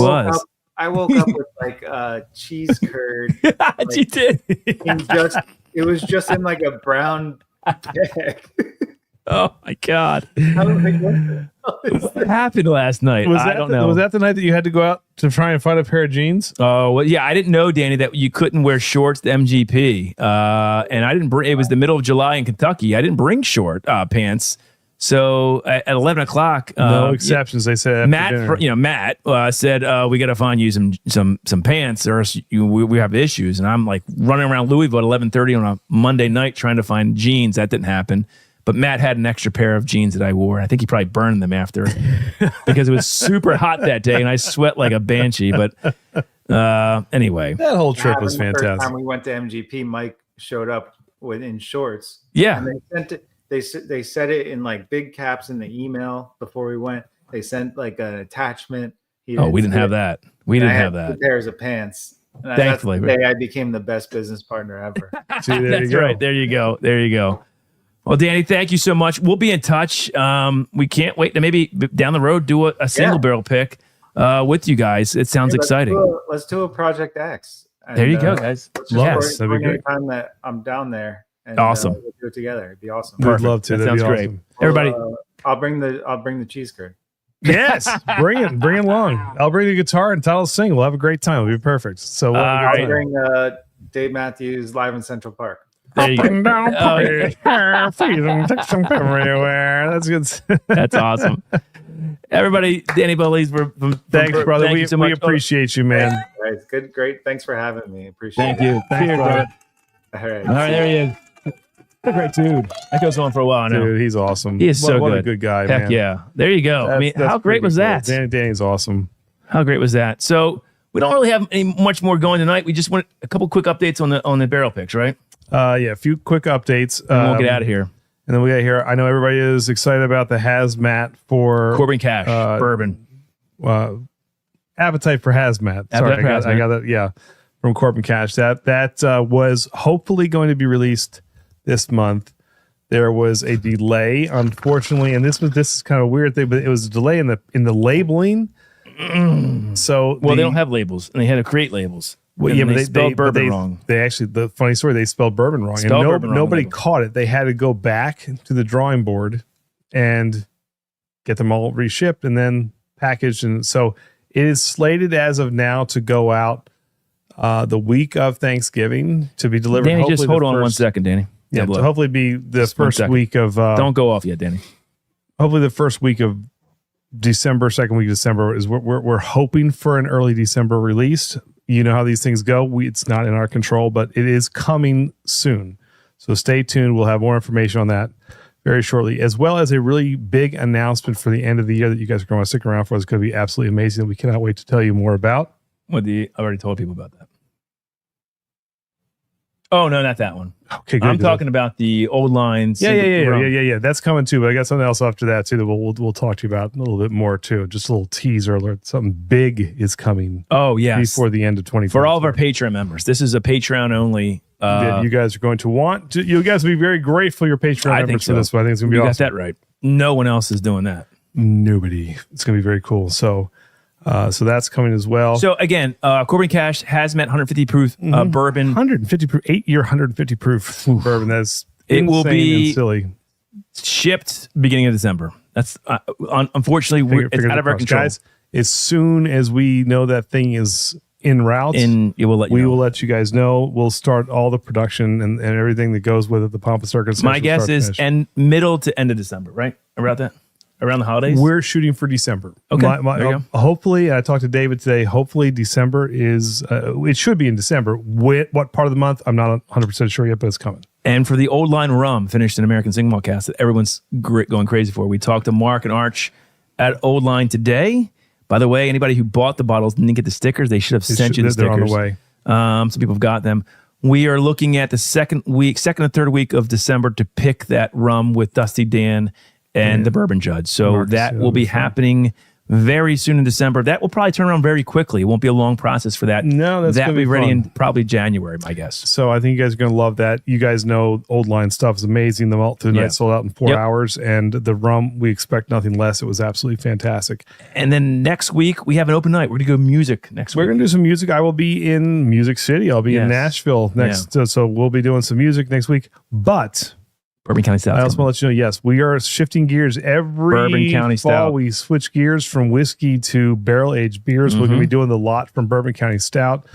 woke up with like cheese curd. You did. It was just in like a brown bag. Oh my God! What happened last night? I don't know. Was that the night that you had to go out to try and find a pair of jeans? Oh well, yeah. I didn't know, Danny, that you couldn't wear shorts to MGP. And I didn't bring. It was the middle of July in Kentucky. I didn't bring short pants. So at 11 o'clock, no exceptions. They said Matt said we got to find you some pants, or else we have issues. And I'm like running around Louisville at 11:30 on a Monday night trying to find jeans. That didn't happen. But Matt had an extra pair of jeans that I wore. I think he probably burned them after because it was super hot that day and I sweat like a banshee. But anyway, that whole trip was fantastic. The first time we went to MGP, Mike showed up in shorts. Yeah, and they said it in like big caps in the email before we went. They sent like an attachment. Oh, we didn't have that. We didn't have that. 2 pairs of pants. And Thankfully, that's the day I became the best business partner ever. See, there That's you go. right. There you go. There you go. Well, Danny, thank you so much. We'll be in touch. We can't wait to maybe down the road do a single barrel pick with you guys. It sounds exciting. Let's do a Project X. And, There you go, guys. Yes, that'd be great. Time that I'm down there. And, Awesome. We'll do it together. It'd be awesome. We'd love to. That That'd sounds be great. awesome. Everybody, I'll bring the cheese curd. Yes, bring it along. I'll bring the guitar and title sing. We'll have a great time. It'll be perfect. So I'll bring Dave Matthews live in Central Park. there you go. That's good. That's awesome. Everybody, Danny Polise, Thanks, brother. Thank we, you so we much. appreciate you, man. All right, good, great. Thanks for having me. Appreciate Thank it. you. Thanks, Cheers, brother. All right. All right, there he is. What a great dude. That goes on for a while now. Dude, he's awesome. He is so what good. a good guy, Heck man. yeah. There you go. I mean, That's how great pretty was cool. that? Danny's awesome. How great was that? So we don't really have any much more going tonight. We just want a couple quick updates on the barrel picks, right? Yeah, a few quick updates. And we'll get out of here. And then we got here. I know everybody is excited about the hazmat for Corbin Cash, bourbon. Appetite for hazmat. Sorry, Appetite for I got that. Yeah, from Corbin Cash. That was hopefully going to be released this month. There was a delay, unfortunately, and this is kind of a weird thing, but it was a delay in the labeling. So Well, they don't have labels, and they had to create labels. Well, And yeah, but they spelled bourbon wrong. They actually, the funny story, they spelled bourbon wrong. Spelled And bourbon wrong nobody label. caught it. They had to go back to the drawing board and get them all reshipped and then packaged. And so it is slated as of now to go out the week of Thanksgiving to be delivered. Danny, just hopefully hold the on first- one second, Danny. Yeah, Look. to hopefully be the Just 1 first second. week of Don't go off yet, Danny. hopefully the first week of December, second week of December is we're hoping for an early December release. You know how these things go. It's not in our control, but it is coming soon. So stay tuned. We'll have more information on that very shortly, as well as a really big announcement for the end of the year that you guys are going to want to stick around for. It's going to be absolutely amazing that we cannot wait to tell you more about. I already told people about that. Oh, no, not that one. Okay, good. I'm talking about the old lines. Yeah. That's coming too. But I got something else after that too that we'll talk to you about a little bit more too. Just a little teaser alert. Something big is coming Oh, yes. before the end of 2024. For all of our Patreon members. This is a Patreon only. That you guys are going to want to. You guys will be very grateful your Patreon I members think for so. this. But I think it's going to be You awesome. got that right. No one else is doing that. Nobody. It's going to be very cool. So that's coming as well. So again, Corbin Cash Hazmat 150 proof bourbon. 150 proof, 8-year 150 proof bourbon. That's It will insane be- and silly. Shipped beginning of December. That's unfortunately it's Fingers out of our crossed. control. Guys, as soon as we know that thing is en route, And it will let you we know. will let you guys know. We'll start all the production and everything that goes with it. The pomp and circumstance. My from guess start to is finish. middle to end of December, right? Around that? Around the holidays? We're shooting for December. Okay, there you Hopefully, I talked to David today. Hopefully, December is. It should be in December. What part of the month? I'm not 100% sure yet, but it's coming. And for the old line rum finished in American Single Malt Cask that everyone's going crazy for, we talked to Mark and Arch at Old Line today. By the way, anybody who bought the bottles didn't get the stickers. They should have sent you the They're stickers. on the way. Some people have got them. We are looking at the second and third week of December to pick that rum with Dusty Dan and the Bourbon Judge. So Mark's, that yeah, will be that's fun. happening very soon in December. That will probably turn around very quickly. It won't be a long process for that. No, that's that gonna will be be ready fun. in probably January, my guess. So I think you guys are going to love that. You guys know Old Line stuff is amazing. The malt through the Yeah. night sold out in 4 Yep. hours, and the rum we expect nothing less. It was absolutely fantastic. And then next week we have an open night. We're gonna go music next We're week. going to do some music. I will be in Music City. I'll be in Yes. Nashville next. So we'll be doing some music next week. But Bourbon County South. I also want to let you know, yes, we are shifting gears every Bourbon County fall. Stout. We switch gears from whiskey to barrel aged beers. We're going to be doing the lot from Bourbon County Stout.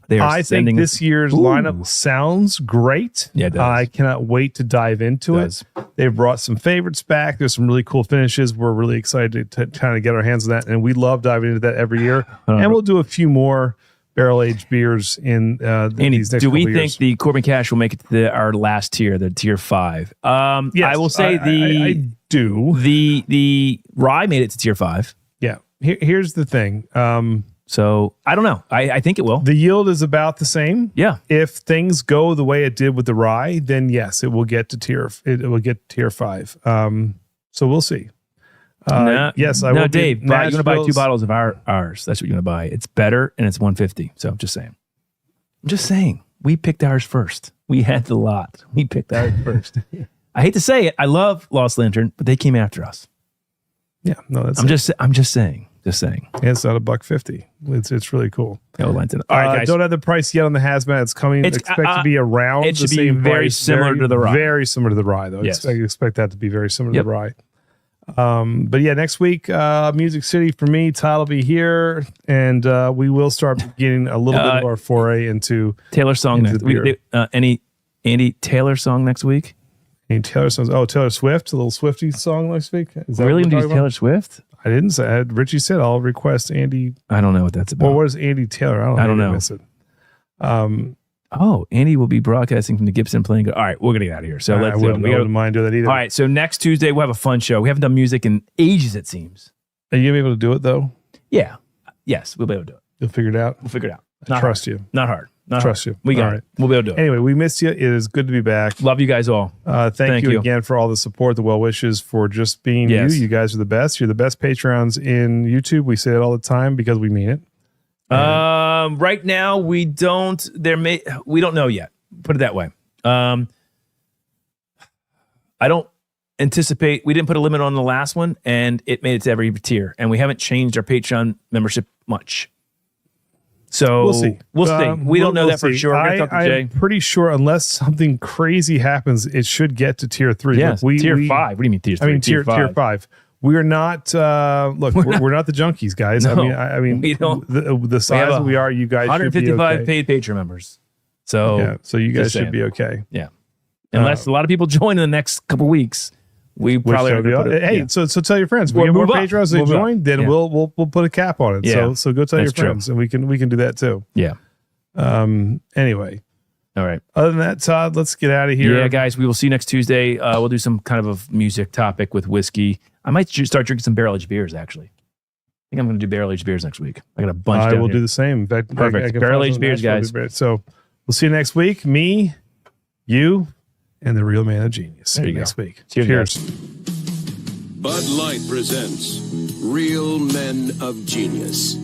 They are I think sending this year's lineup sounds great. Yeah, it does. I cannot wait to dive into It it. does. They've brought some favorites back. There's some really cool finishes. We're really excited to kind of get our hands on that, and we love diving into that every year. And we'll do a few more barrel aged beers in Andy, these next do we couple think years. the Corbin Cash will make it to our last tier, the tier 5? Yes, I will say I do. the rye made it to tier 5. Yeah. Here's the thing. So I don't know. I think it will. The yield is about the same. Yeah. If things go the way it did with the rye, then yes, it will get to tier 5. So we'll see. Yes, I no, will. Dave. You're going to buy 2 Nashville's- bottles of ours. That's what you're going to buy. It's better and it's $150. So I'm just saying. We picked ours first. We had the lot. We picked ours first. I hate to say it. I love Lost Lantern, but they came after us. Yeah, no, that's. I'm just saying. Just saying. Yeah, it's not $150. It's really cool. No, Lantern. All right, guys. Don't have the price yet on the hazmat. It's coming. Expect to be around. It should the be same very price. similar to the rye. Very similar to the rye, though. Yes. Expect that to be very similar to the rye. But yeah, next week, Music City for me. Todd will be here, and we will start getting a little bit of our foray into Taylor song into next the week. beer. Any Andy Taylor song next week? Any Taylor songs? Oh, Taylor Swift, a little Swiftie song next week. Is that Really what going we're to use talking Taylor about? Swift? I didn't say. Richie said I'll request Andy. I don't know what that's about. Well, what is Andy Taylor? I don't know. Miss it. Oh, Andy will be broadcasting from the Gibson playing. All right, we're going to get out of here. So I wouldn't mind doing that either. All right, so next Tuesday we'll have a fun show. We haven't done music in ages, it seems. Are you gonna be able to do it though? Yeah. Yes, we'll be able to do it. You'll figure it out. We'll figure it out. I trust you. Not hard. Not Trust hard. you. We got All it. right. We'll be able to do it. Anyway, we missed you. It is good to be back. Love you guys all. Thank you again for all the support, the well wishes, for just being Yes. you. You guys are the best. You're the best Patreons in YouTube. We say it all the time because we mean it. Right now we don't know yet. Put it that way. I don't anticipate, we didn't put a limit on the last one, and it made it to every tier, and we haven't changed our Patreon membership much. So We'll see. We don't know that for sure. We're gonna talk to Jay. I'm pretty sure unless something crazy happens, it should get to tier 3. Yes, Look, tier 5. What do you mean tier 3? I mean tier 5. We're not. Look, we're not the junkies, guys. No, I mean, we don't. The size that we are, you guys should be 155 okay. paid Patreon members. So Yeah, so you guys just should saying. be okay. Yeah. Unless a lot of people join in the next couple weeks, we probably are going to put it. Hey, yeah. so tell your friends. We'll We get more move up. Patreons Move that up. join, then Yeah. we'll put a cap on it. Yeah. So go tell your That's true. friends, and we can do that too. Yeah. Anyway, All right. other than that, Todd, let's get out of here. Yeah, guys, we will see you next Tuesday. We'll do some kind of a music topic with whiskey. I might start drinking some barrel-aged beers, actually. I think I'm going to do barrel-aged beers next week. I got a bunch I down will here. do the same. In fact, Perfect. I can Barrel-aged find beers, some guys. beers. So we'll see you next week. Me, you, and the real man of genius. There you next go. week. Cheers. Bud Light presents Real Men of Genius.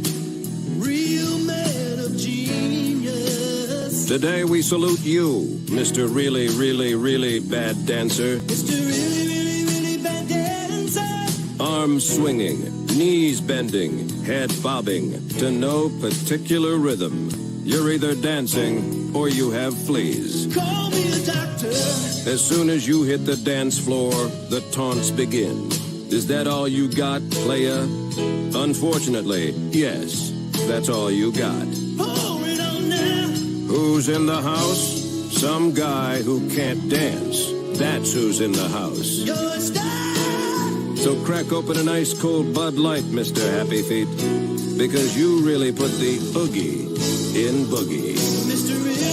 Real man of genius. Today we salute you, Mr. Really, Really, Really Bad Dancer. Mr. Really, really, really bad dancer. Arms swinging, knees bending, head bobbing to no particular rhythm. You're either dancing or you have fleas. Call me a doctor. As soon as you hit the dance floor, the taunts begin. Is that all you got, playa? Unfortunately, yes, that's all you got. Pour it on now. Who's in the house? Some guy who can't dance. That's who's in the house. Your style. So crack open an ice cold Bud Light, Mr. Happy Feet, because you really put the oogie in boogie. Mr. Really,